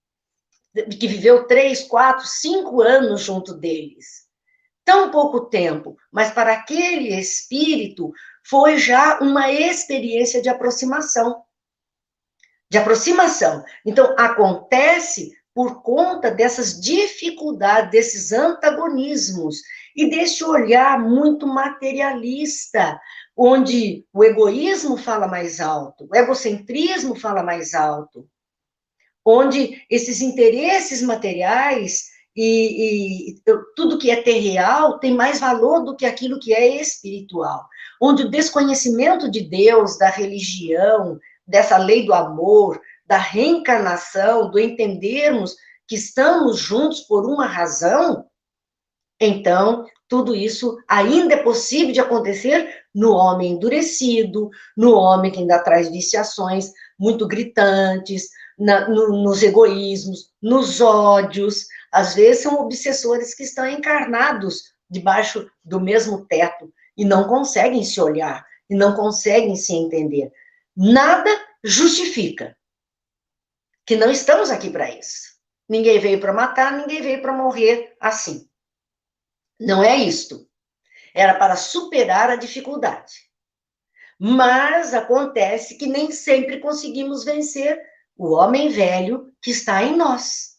que viveu 3, 4, 5 anos junto deles. Tão pouco tempo, mas para aquele espírito foi já uma experiência de aproximação. De aproximação. Então, acontece por conta dessas dificuldades, desses antagonismos e desse olhar muito materialista, onde o egoísmo fala mais alto, o egocentrismo fala mais alto, onde esses interesses materiais e tudo que é terreal tem mais valor do que aquilo que é espiritual, onde o desconhecimento de Deus, da religião, dessa lei do amor, da reencarnação, do entendermos que estamos juntos por uma razão, então, tudo isso ainda é possível de acontecer no homem endurecido, no homem que ainda traz viciações muito gritantes, nos egoísmos, nos ódios. Às vezes são obsessores que estão encarnados debaixo do mesmo teto e não conseguem se olhar, e não conseguem se entender. Nada justifica que não estamos aqui para isso. Ninguém veio para matar, ninguém veio para morrer assim. Não é isto. Era para superar a dificuldade. Mas acontece que nem sempre conseguimos vencer o homem velho que está em nós.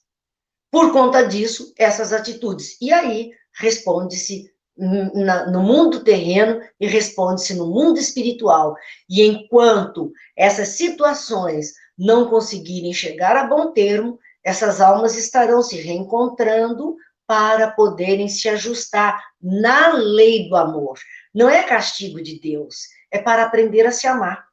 Por conta disso, essas atitudes. E aí, responde-se no mundo terreno e responde-se no mundo espiritual. E enquanto essas situações não conseguirem chegar a bom termo, essas almas estarão se reencontrando para poderem se ajustar na lei do amor. Não é castigo de Deus, é para aprender a se amar,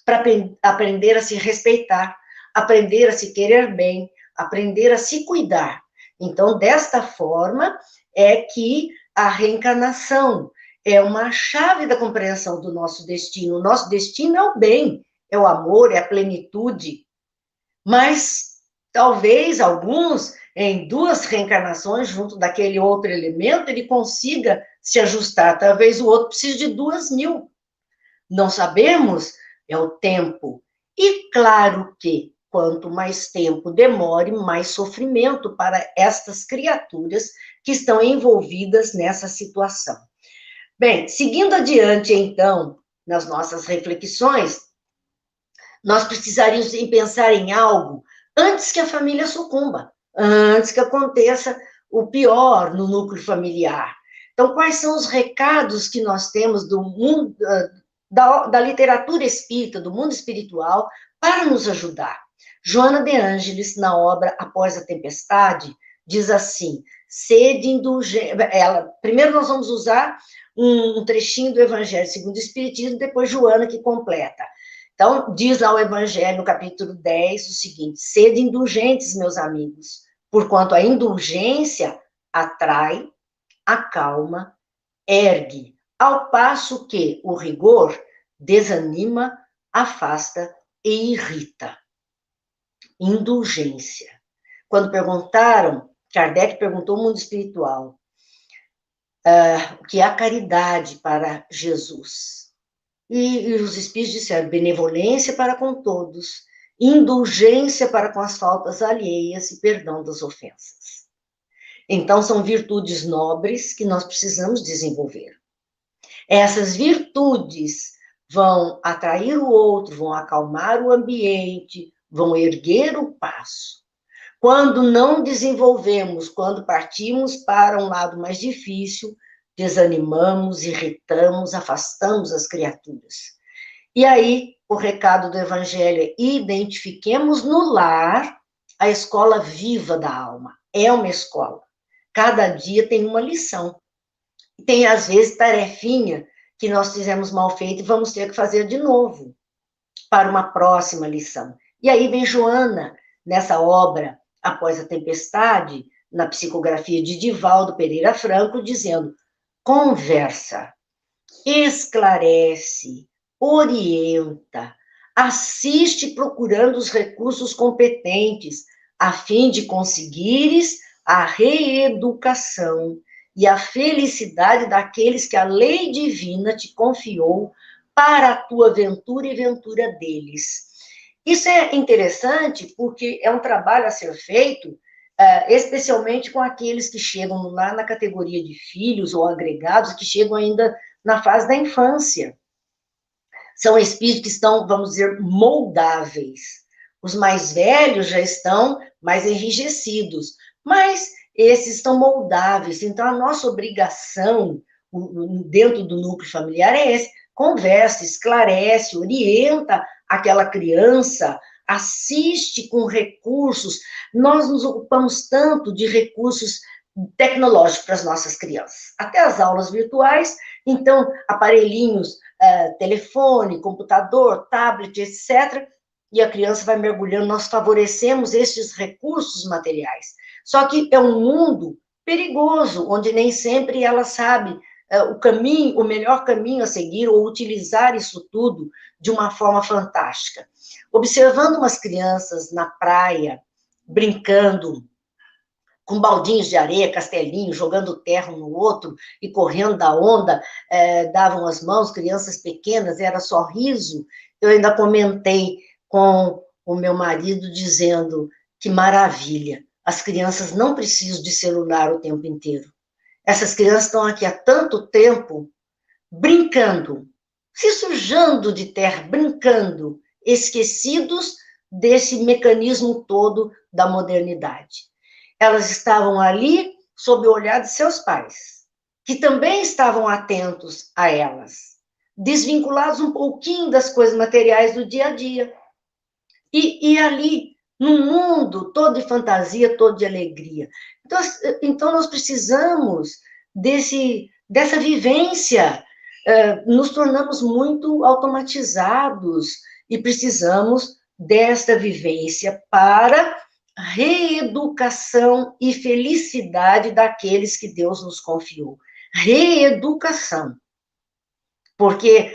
para aprender a se respeitar, aprender a se querer bem, aprender a se cuidar. Então, desta forma, é que a reencarnação é uma chave da compreensão do nosso destino. O nosso destino é o bem, é o amor, é a plenitude. Mas, talvez, alguns, em 2 reencarnações, junto daquele outro elemento, ele consiga se ajustar. Talvez o outro precise de 2.000. Não sabemos, é o tempo. E claro que, quanto mais tempo demore, mais sofrimento para estas criaturas que estão envolvidas nessa situação. Bem, seguindo adiante, então, nas nossas reflexões, nós precisaríamos pensar em algo antes que a família sucumba, antes que aconteça o pior no núcleo familiar. Então, quais são os recados que nós temos do mundo, da literatura espírita, do mundo espiritual, para nos ajudar? Joana de Ângeles, na obra Após a Tempestade, diz assim: sede indulgente. Primeiro nós vamos usar um trechinho do Evangelho segundo o Espiritismo, depois Joana que completa. Então, diz lá o Evangelho, no capítulo 10, o seguinte: sede indulgentes, meus amigos, porquanto a indulgência atrai, acalma, ergue, ao passo que o rigor desanima, afasta e irrita. Indulgência. Quando perguntaram, Kardec perguntou ao mundo espiritual, o que é a caridade para Jesus? E os espíritos disseram: benevolência para com todos, indulgência para com as faltas alheias e perdão das ofensas. Então, são virtudes nobres que nós precisamos desenvolver. Essas virtudes vão atrair o outro, vão acalmar o ambiente, vão erguer o passo. Quando não desenvolvemos, quando partimos para um lado mais difícil, desanimamos, irritamos, afastamos as criaturas. E aí, o recado do Evangelho é: identifiquemos no lar a escola viva da alma. É uma escola. Cada dia tem uma lição. Tem, às vezes, tarefinha que nós fizemos mal feito e vamos ter que fazer de novo, para uma próxima lição. E aí vem Joana, nessa obra Após a Tempestade, na psicografia de Divaldo Pereira Franco, dizendo: conversa, esclarece, orienta, assiste procurando os recursos competentes, a fim de conseguires a reeducação e a felicidade daqueles que a lei divina te confiou para a tua ventura e ventura deles. Isso é interessante porque é um trabalho a ser feito, especialmente com aqueles que chegam lá na categoria de filhos ou agregados, que chegam ainda na fase da infância. São espíritos que estão, vamos dizer, moldáveis. Os mais velhos já estão mais enrijecidos, mas esses estão moldáveis. Então, a nossa obrigação dentro do núcleo familiar é esse: conversa, esclarece, orienta aquela criança, assiste com recursos. Nós nos ocupamos tanto de recursos tecnológicos para as nossas crianças, até as aulas virtuais, então, aparelhinhos, telefone, computador, tablet, etc., e a criança vai mergulhando, nós favorecemos esses recursos materiais. Só que é um mundo perigoso, onde nem sempre ela sabe o caminho, o melhor caminho a seguir, ou utilizar isso tudo de uma forma fantástica. Observando umas crianças na praia, brincando, com baldinhos de areia, castelinho, jogando terra um no outro e correndo da onda, davam as mãos, crianças pequenas, era só riso. Eu ainda comentei com o meu marido dizendo que maravilha, as crianças não precisam de celular o tempo inteiro. Essas crianças estão aqui há tanto tempo brincando, se sujando de terra, brincando, esquecidos desse mecanismo todo da modernidade. Elas estavam ali sob o olhar de seus pais, que também estavam atentos a elas, desvinculados um pouquinho das coisas materiais do dia a dia. E ali, num mundo todo de fantasia, todo de alegria. Então nós precisamos dessa vivência. Nos tornamos muito automatizados e precisamos desta vivência para reeducação e felicidade daqueles que Deus nos confiou. Reeducação. Porque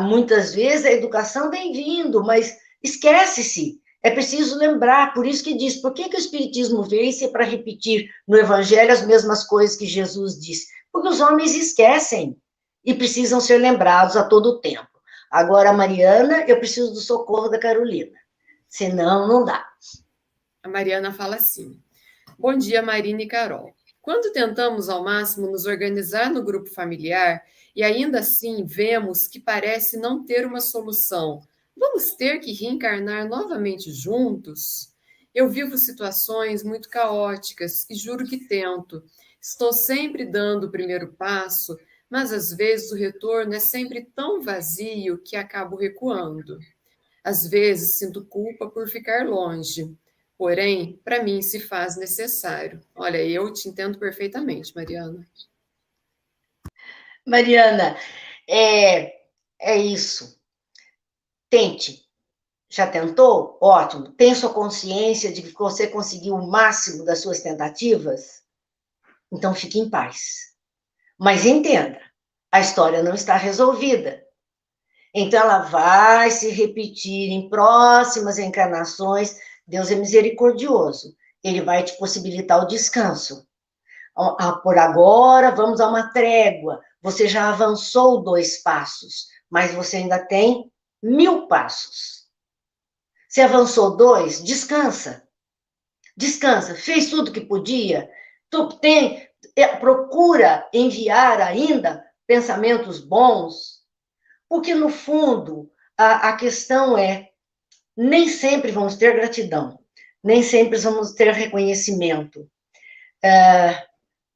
muitas vezes a educação vem vindo, mas esquece-se. É preciso lembrar, por isso que diz, por que o Espiritismo veio se é para repetir no Evangelho as mesmas coisas que Jesus disse? Porque os homens esquecem e precisam ser lembrados a todo tempo. Agora, Mariana, eu preciso do socorro da Carolina, senão não dá. A Mariana fala assim: bom dia, Marina e Carol. Quando tentamos ao máximo nos organizar no grupo familiar e ainda assim vemos que parece não ter uma solução, vamos ter que reencarnar novamente juntos? Eu vivo situações muito caóticas e juro que tento. Estou sempre dando o primeiro passo, mas às vezes o retorno é sempre tão vazio que acabo recuando. Às vezes sinto culpa por ficar longe. Porém, para mim se faz necessário. Olha, eu te entendo perfeitamente, Mariana. Mariana, é isso. Tente. Já tentou? Ótimo. Tem sua consciência de que você conseguiu o máximo das suas tentativas? Então fique em paz. Mas entenda, a história não está resolvida. Então ela vai se repetir em próximas encarnações. Deus é misericordioso. Ele vai te possibilitar o descanso. Por agora, vamos a uma trégua. Você já avançou 2 passos, mas você ainda tem 1000 passos. Você avançou 2, descansa. Descansa. Fez tudo que podia. Procura enviar ainda pensamentos bons, porque no fundo a questão é, nem sempre vamos ter gratidão, nem sempre vamos ter reconhecimento.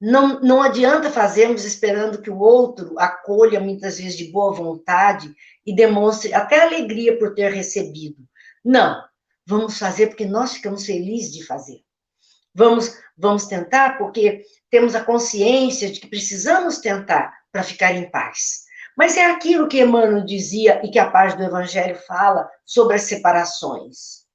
Não adianta fazermos esperando que o outro acolha, muitas vezes de boa vontade, e demonstre até alegria por ter recebido. Não, vamos fazer porque nós ficamos felizes de fazer. Vamos tentar porque temos a consciência de que precisamos tentar para ficar em paz. Mas é aquilo que Emmanuel dizia e que a página do Evangelho fala sobre as separações.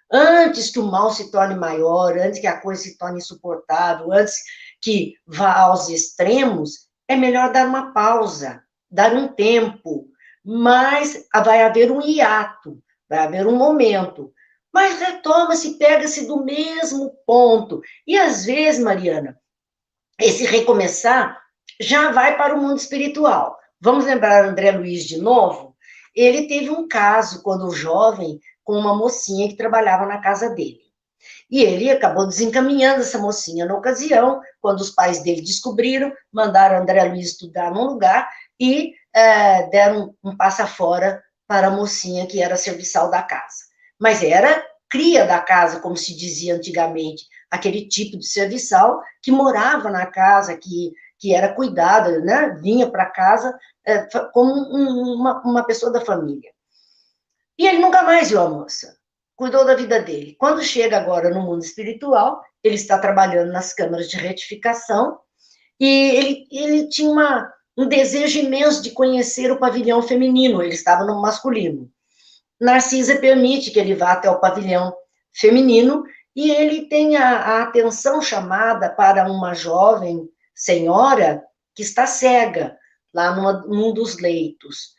Antes que o mal se torne maior, antes que a coisa se torne insuportável, antes que vá aos extremos, é melhor dar uma pausa, dar um tempo, mas vai haver um hiato, vai haver um momento, mas retoma-se, pega-se do mesmo ponto. E às vezes, Mariana, esse recomeçar já vai para o mundo espiritual. Vamos lembrar André Luiz de novo? Ele teve um caso, quando jovem, com uma mocinha que trabalhava na casa dele. E ele acabou desencaminhando essa mocinha na ocasião, quando os pais dele descobriram, mandaram André Luiz estudar num lugar e deram um passa fora para a mocinha que era serviçal da casa. Mas era cria da casa, como se dizia antigamente, aquele tipo de serviçal que morava na casa, que era cuidada, né? Vinha para casa como uma pessoa da família. E ele nunca mais viu a moça. Cuidou da vida dele. Quando chega agora no mundo espiritual, ele está trabalhando nas câmaras de retificação e ele tinha um desejo imenso de conhecer o pavilhão feminino, ele estava no masculino. Narcisa permite que ele vá até o pavilhão feminino e ele tem a atenção chamada para uma jovem senhora que está cega, lá num dos leitos.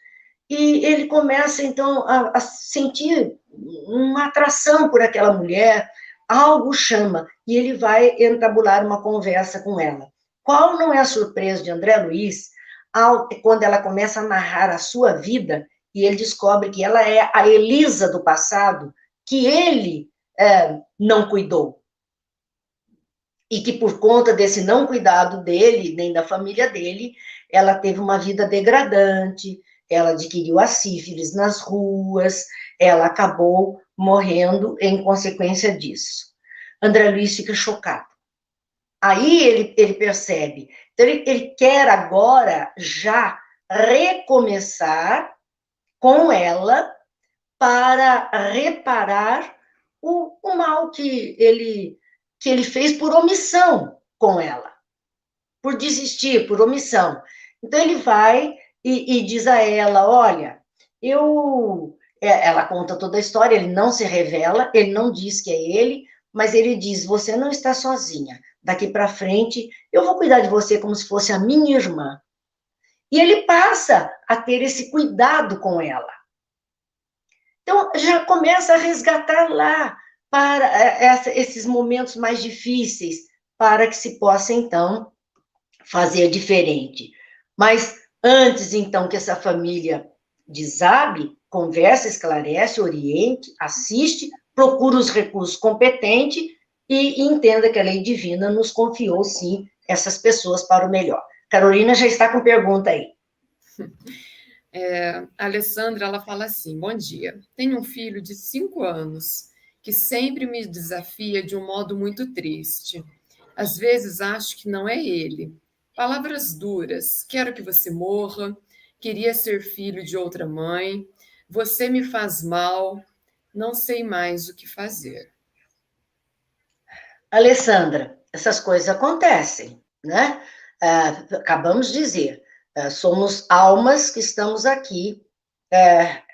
E ele começa, então, a sentir uma atração por aquela mulher, algo chama, e ele vai entabular uma conversa com ela. Qual não é a surpresa de André Luiz, quando ela começa a narrar a sua vida, e ele descobre que ela é a Elisa do passado, que ele não cuidou. E que por conta desse não cuidado dele, nem da família dele, ela teve uma vida degradante, ela adquiriu a sífilis nas ruas, ela acabou morrendo em consequência disso. André Luiz fica chocado. Aí ele percebe, então ele quer agora já recomeçar com ela para reparar o mal que ele fez por omissão com ela, por desistir, por omissão. Então ele vai e diz a ela, olha, ela conta toda a história, ele não se revela, ele não diz que é ele, mas ele diz, você não está sozinha, daqui para frente eu vou cuidar de você como se fosse a minha irmã. E ele passa a ter esse cuidado com ela. Então, já começa a resgatar lá para esses momentos mais difíceis, para que se possa, então, fazer diferente. Mas antes, então, que essa família desabe, conversa, esclarece, oriente, assiste, procura os recursos competentes e entenda que a lei divina nos confiou, sim, essas pessoas para o melhor. Carolina já está com pergunta aí. A Alessandra, ela fala assim, bom dia, tenho um filho de 5 anos que sempre me desafia de um modo muito triste. Às vezes acho que não é ele. Palavras duras, quero que você morra, queria ser filho de outra mãe, você me faz mal, não sei mais o que fazer. Alessandra, essas coisas acontecem, né? Acabamos de dizer, somos almas que estamos aqui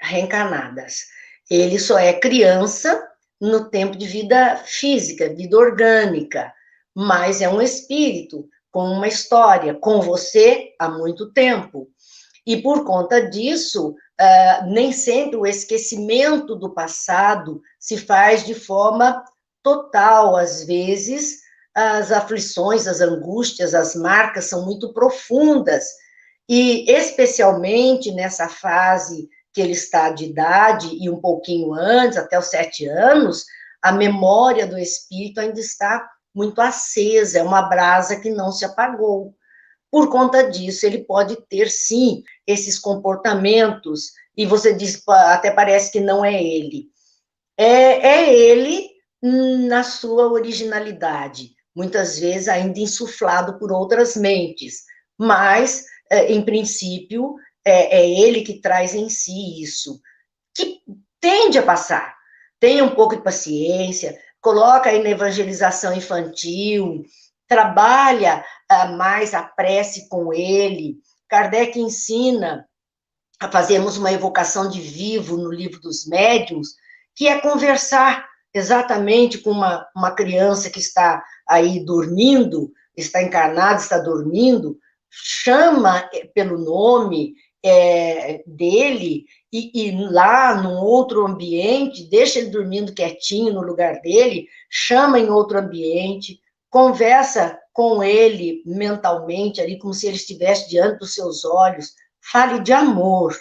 reencarnadas. Ele só é criança no tempo de vida física, vida orgânica, mas é um espírito com uma história, com você há muito tempo. E por conta disso, nem sempre o esquecimento do passado se faz de forma total. Às vezes, as aflições, as angústias, as marcas são muito profundas. E, especialmente nessa fase que ele está de idade, e um pouquinho antes, até os 7 anos, a memória do espírito ainda está muito acesa, é uma brasa que não se apagou. Por conta disso, ele pode ter, sim, esses comportamentos, e você diz, até parece que não é ele. É ele na sua originalidade, muitas vezes ainda insuflado por outras mentes, mas, em princípio, é ele que traz em si isso, que tende a passar. Tenha um pouco de paciência, coloca aí na evangelização infantil, trabalha mais a prece com ele. Kardec ensina a fazermos uma evocação de vivo no livro dos médiuns, que é conversar exatamente com uma criança que está aí dormindo, está encarnada, está dormindo, chama pelo nome dele e lá num outro ambiente, deixa ele dormindo quietinho no lugar dele, chama em outro ambiente, conversa com ele mentalmente, ali, como se ele estivesse diante dos seus olhos. Fale de amor.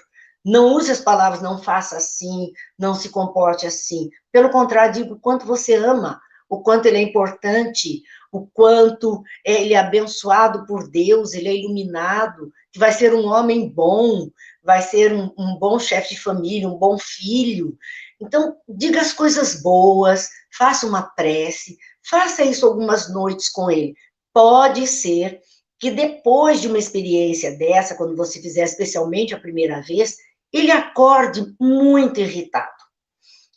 Não use as palavras, não faça assim, não se comporte assim. Pelo contrário, diga o quanto você ama, o quanto ele é importante, o quanto ele é abençoado por Deus, ele é iluminado, que vai ser um homem bom, vai ser um bom chefe de família, um bom filho. Então, diga as coisas boas, faça uma prece, faça isso algumas noites com ele. Pode ser que depois de uma experiência dessa, quando você fizer especialmente a primeira vez, ele acorde muito irritado.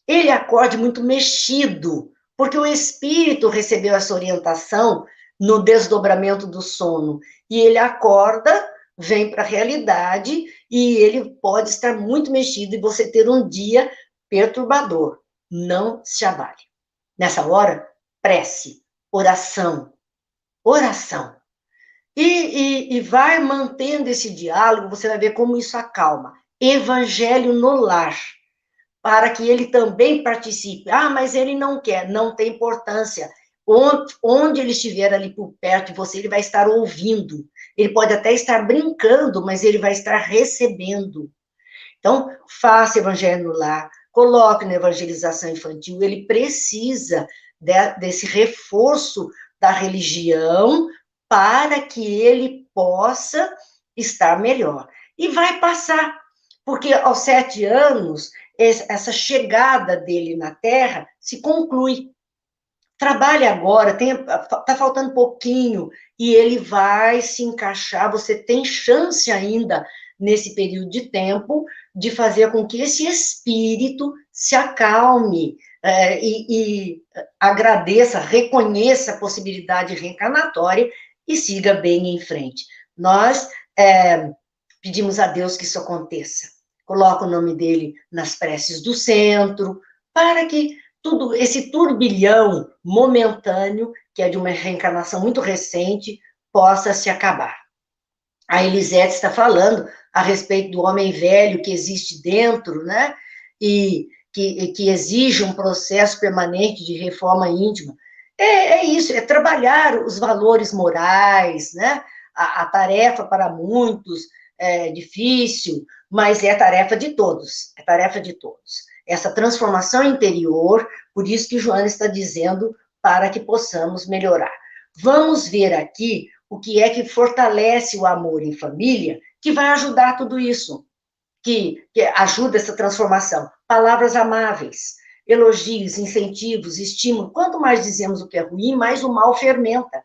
Ele acorde muito mexido, porque o espírito recebeu essa orientação no desdobramento do sono. E ele acorda, vem para a realidade, e ele pode estar muito mexido e você ter um dia perturbador. Não se abale. Nessa hora, prece, oração, oração. E vai mantendo esse diálogo, você vai ver como isso acalma. Evangelho no lar, para que ele também participe. Ah, mas ele não quer, não tem importância. Onde ele estiver ali por perto de você, ele vai estar ouvindo. Ele pode até estar brincando, mas ele vai estar recebendo. Então, faça evangelho no lar, coloque na evangelização infantil, ele precisa desse reforço da religião para que ele possa estar melhor. E vai passar, porque aos 7 anos, essa chegada dele na Terra se conclui. Trabalhe agora, está faltando pouquinho, e ele vai se encaixar, você tem chance ainda, nesse período de tempo, de fazer com que esse espírito se acalme e agradeça, reconheça a possibilidade reencarnatória e siga bem em frente. Nós pedimos a Deus que isso aconteça. Coloca o nome dele nas preces do centro, para que tudo esse turbilhão momentâneo, que é de uma reencarnação muito recente, possa se acabar. A Elisete está falando a respeito do homem velho que existe dentro, né? E que exige um processo permanente de reforma íntima. É isso, é trabalhar os valores morais, né? A tarefa para muitos é difícil, mas é tarefa de todos, é tarefa de todos. Essa transformação interior, por isso que Joana está dizendo, para que possamos melhorar. Vamos ver aqui o que é que fortalece o amor em família, que vai ajudar tudo isso, que ajuda essa transformação. Palavras amáveis, elogios, incentivos, estímulo. Quanto mais dizemos o que é ruim, mais o mal fermenta.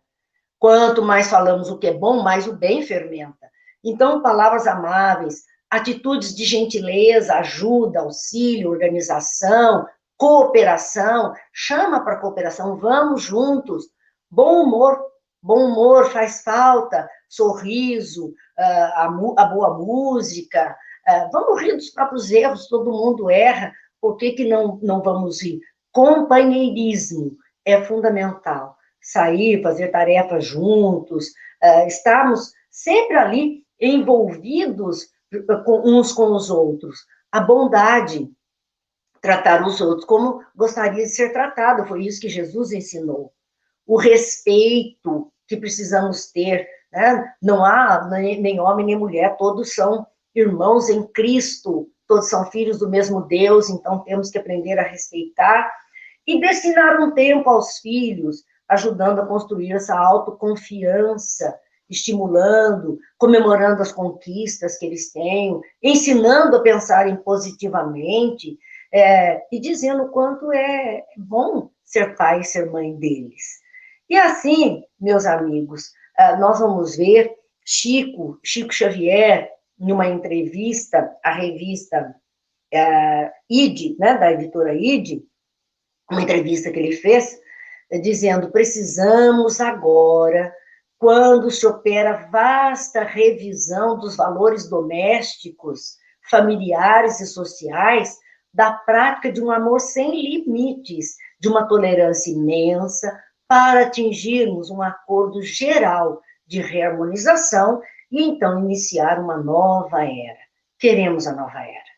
Quanto mais falamos o que é bom, mais o bem fermenta. Então, palavras amáveis, atitudes de gentileza, ajuda, auxílio, organização, cooperação, chama para cooperação, vamos juntos. Bom humor faz falta, sorriso, a boa música, vamos rir dos próprios erros, todo mundo erra, por que não vamos rir? Companheirismo é fundamental. Sair, fazer tarefas juntos, estarmos sempre ali envolvidos uns com os outros. A bondade, tratar os outros como gostaria de ser tratado, foi isso que Jesus ensinou. O respeito que precisamos ter, né? Não há nem homem nem mulher, todos são irmãos em Cristo, todos são filhos do mesmo Deus, então temos que aprender a respeitar e destinar um tempo aos filhos, ajudando a construir essa autoconfiança, estimulando, comemorando as conquistas que eles têm, ensinando a pensarem positivamente, e dizendo o quanto é bom ser pai e ser mãe deles. E assim, meus amigos, nós vamos ver Chico Xavier, em uma entrevista à revista ID, né, da editora ID, uma entrevista que ele fez, dizendo, precisamos agora, quando se opera vasta revisão dos valores domésticos, familiares e sociais, da prática de um amor sem limites, de uma tolerância imensa, para atingirmos um acordo geral de reharmonização e então iniciar uma nova era. Queremos a nova era.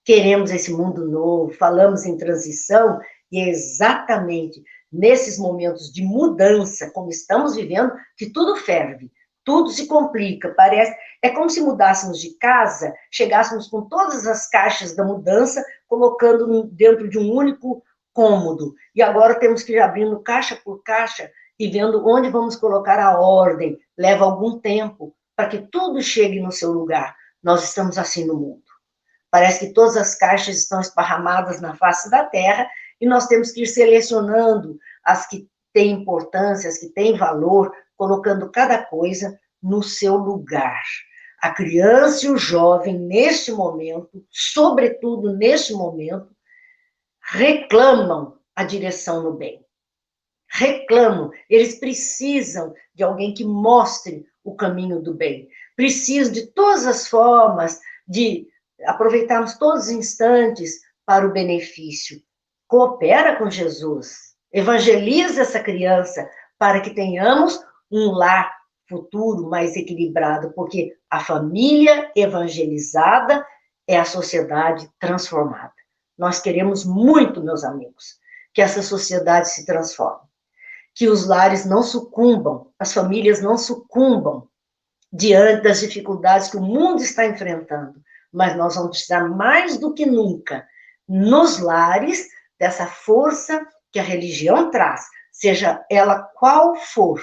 Queremos esse mundo novo, falamos em transição, e é exatamente nesses momentos de mudança, como estamos vivendo, que tudo ferve, tudo se complica, parece, é como se mudássemos de casa, chegássemos com todas as caixas da mudança, colocando dentro de um único cômodo, e agora temos que ir abrindo caixa por caixa e vendo onde vamos colocar a ordem, leva algum tempo, para que tudo chegue no seu lugar. Nós estamos assim no mundo. Parece que todas as caixas estão esparramadas na face da terra, e nós temos que ir selecionando as que têm importância, as que têm valor, colocando cada coisa no seu lugar. A criança e o jovem, neste momento, sobretudo neste momento, reclamam a direção no bem. Reclamam, eles precisam de alguém que mostre o caminho do bem. Precisam de todas as formas de aproveitarmos todos os instantes para o benefício. Coopera com Jesus, evangeliza essa criança para que tenhamos um lar futuro mais equilibrado, porque a família evangelizada é a sociedade transformada. Nós queremos muito, meus amigos, que essa sociedade se transforme, que os lares não sucumbam, as famílias não sucumbam diante das dificuldades que o mundo está enfrentando, mas nós vamos precisar mais do que nunca, nos lares, dessa força que a religião traz, seja ela qual for.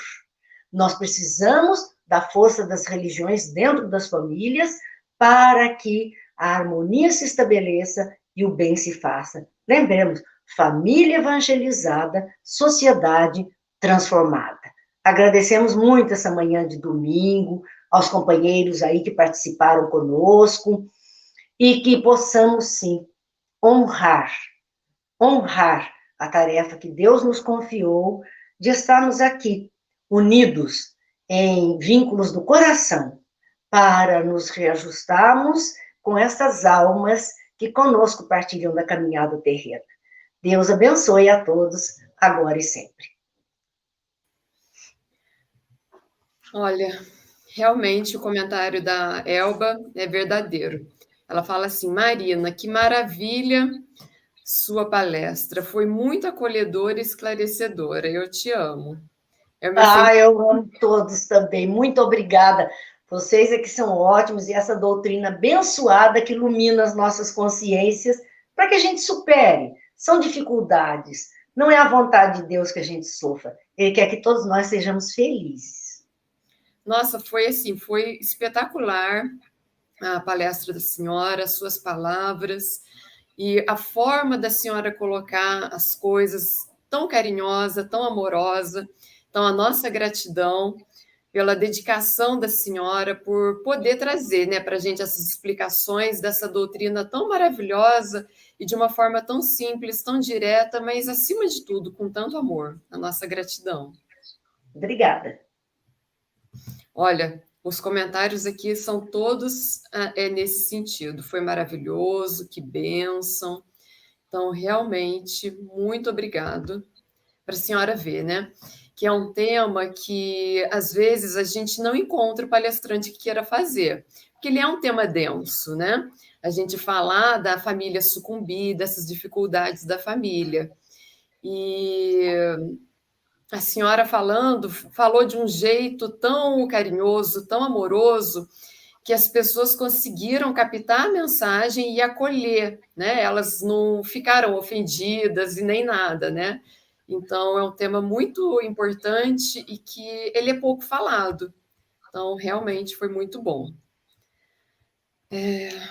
Nós precisamos da força das religiões dentro das famílias para que a harmonia se estabeleça e o bem se faça. Lembremos, família evangelizada, sociedade transformada. Agradecemos muito essa manhã de domingo, aos companheiros aí que participaram conosco, e que possamos, sim, honrar a tarefa que Deus nos confiou de estarmos aqui, unidos em vínculos do coração, para nos reajustarmos com essas almas que conosco partilham da caminhada terrena. Deus abençoe a todos, agora e sempre. Olha, realmente o comentário da Elba é verdadeiro. Ela fala assim: Marina, que maravilha sua palestra, foi muito acolhedora e esclarecedora, eu te amo. Eu amo todos também, muito obrigada. Vocês é que são ótimos, e essa doutrina abençoada que ilumina as nossas consciências para que a gente supere. São dificuldades, não é a vontade de Deus que a gente sofra, Ele quer que todos nós sejamos felizes. Nossa, foi assim, foi espetacular a palestra da senhora, as suas palavras, e a forma da senhora colocar as coisas tão carinhosa, tão amorosa. Então, a nossa gratidão pela dedicação da senhora, por poder trazer, né, para a gente essas explicações dessa doutrina tão maravilhosa e de uma forma tão simples, tão direta, mas, acima de tudo, com tanto amor. A nossa gratidão. Obrigada. Olha, os comentários aqui são todos nesse sentido. Foi maravilhoso, que bênção. Então, realmente, muito obrigado para a senhora ver, né? Que é um tema que, às vezes, a gente não encontra o palestrante que queira fazer, porque ele é um tema denso, né? A gente falar da família sucumbir, dessas dificuldades da família. E a senhora falou de um jeito tão carinhoso, tão amoroso, que as pessoas conseguiram captar a mensagem e acolher, né? Elas não ficaram ofendidas e nem nada, né? Então, é um tema muito importante e que ele é pouco falado. Então, realmente foi muito bom.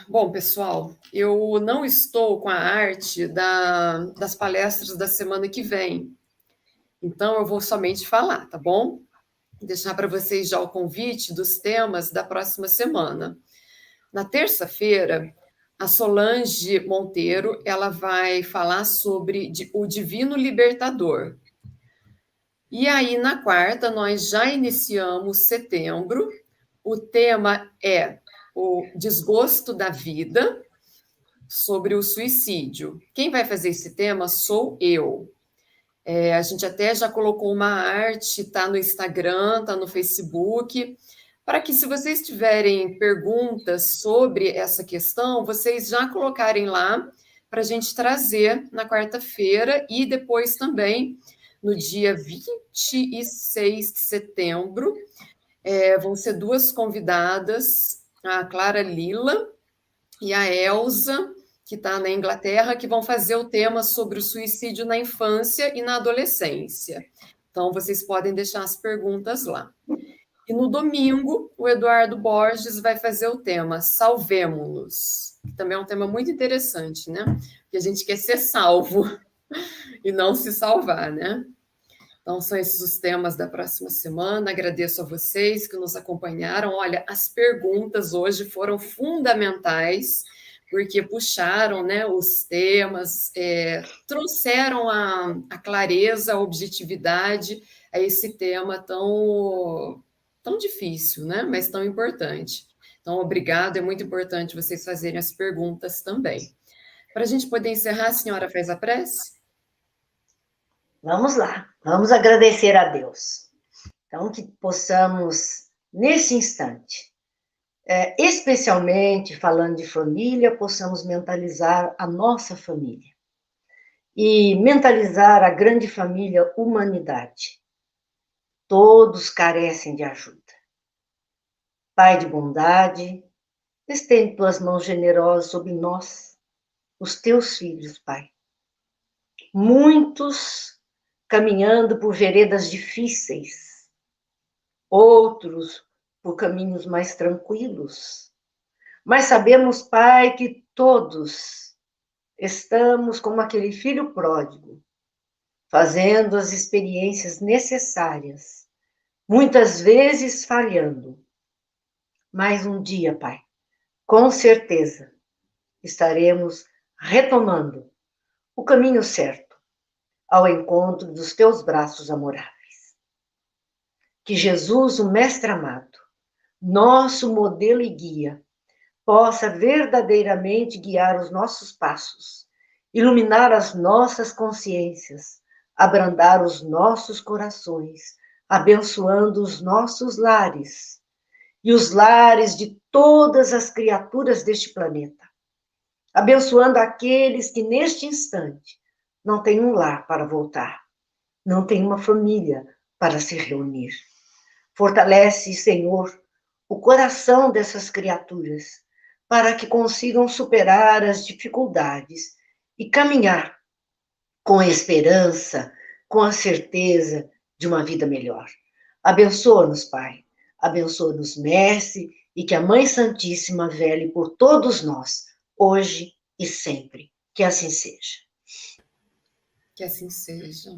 Bom, pessoal, eu não estou com a arte das palestras da semana que vem, então eu vou somente falar, tá bom? Deixar para vocês já o convite dos temas da próxima semana. Na terça-feira, a Solange Monteiro ela vai falar sobre o Divino Libertador. E aí, na quarta, nós já iniciamos setembro. O tema é o desgosto da vida, sobre o suicídio. Quem vai fazer esse tema sou eu. A gente até já colocou uma arte, está no Instagram, está no Facebook, para que, se vocês tiverem perguntas sobre essa questão, vocês já colocarem lá para a gente trazer na quarta-feira e depois também no dia 26 de setembro. Vão ser duas convidadas, a Clara Lila e a Elza, que está na Inglaterra, que vão fazer o tema sobre o suicídio na infância e na adolescência. Então, vocês podem deixar as perguntas lá. E no domingo, o Eduardo Borges vai fazer o tema Salvemo-nos, que também é um tema muito interessante, né? Porque a gente quer ser salvo e não se salvar, né? Então, são esses os temas da próxima semana. Agradeço a vocês que nos acompanharam. Olha, as perguntas hoje foram fundamentais, porque puxaram, né, os temas, trouxeram a clareza, a objetividade a esse tema tão difícil, né, mas tão importante. Então, obrigado, é muito importante vocês fazerem as perguntas também. Para a gente poder encerrar, a senhora faz a prece? Vamos lá, vamos agradecer a Deus. Então, que possamos, nesse instante, especialmente falando de família, possamos mentalizar a nossa família e mentalizar a grande família humanidade. Todos carecem de ajuda. Pai de bondade, estende tuas mãos generosas sobre nós, os teus filhos, Pai. Muitos caminhando por veredas difíceis, outros por caminhos mais tranquilos. Mas sabemos, Pai, que todos estamos como aquele filho pródigo, fazendo as experiências necessárias, muitas vezes falhando. Mas um dia, Pai, com certeza, estaremos retomando o caminho certo, ao encontro dos teus braços amoráveis. Que Jesus, o Mestre amado, nosso modelo e guia, possa verdadeiramente guiar os nossos passos, iluminar as nossas consciências, abrandar os nossos corações, abençoando os nossos lares e os lares de todas as criaturas deste planeta, abençoando aqueles que neste instante não têm um lar para voltar, não têm uma família para se reunir. Fortalece, Senhor, o coração dessas criaturas, para que consigam superar as dificuldades e caminhar com a esperança, com a certeza de uma vida melhor. Abençoa-nos, Pai. Abençoa-nos, Mestre, e que a Mãe Santíssima vele por todos nós, hoje e sempre. Que assim seja. Que assim seja.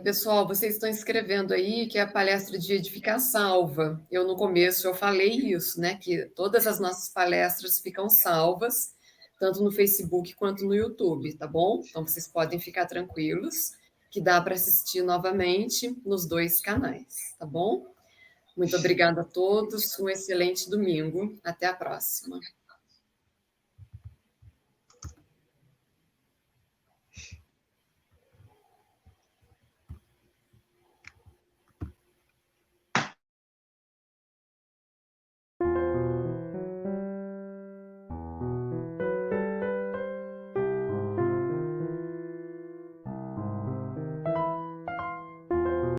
Pessoal, vocês estão escrevendo aí que a palestra de dia fica salva. No começo, eu falei isso, né? Que todas as nossas palestras ficam salvas, tanto no Facebook quanto no YouTube, tá bom? Então, vocês podem ficar tranquilos, que dá para assistir novamente nos dois canais, tá bom? Muito obrigada a todos, um excelente domingo. Até a próxima.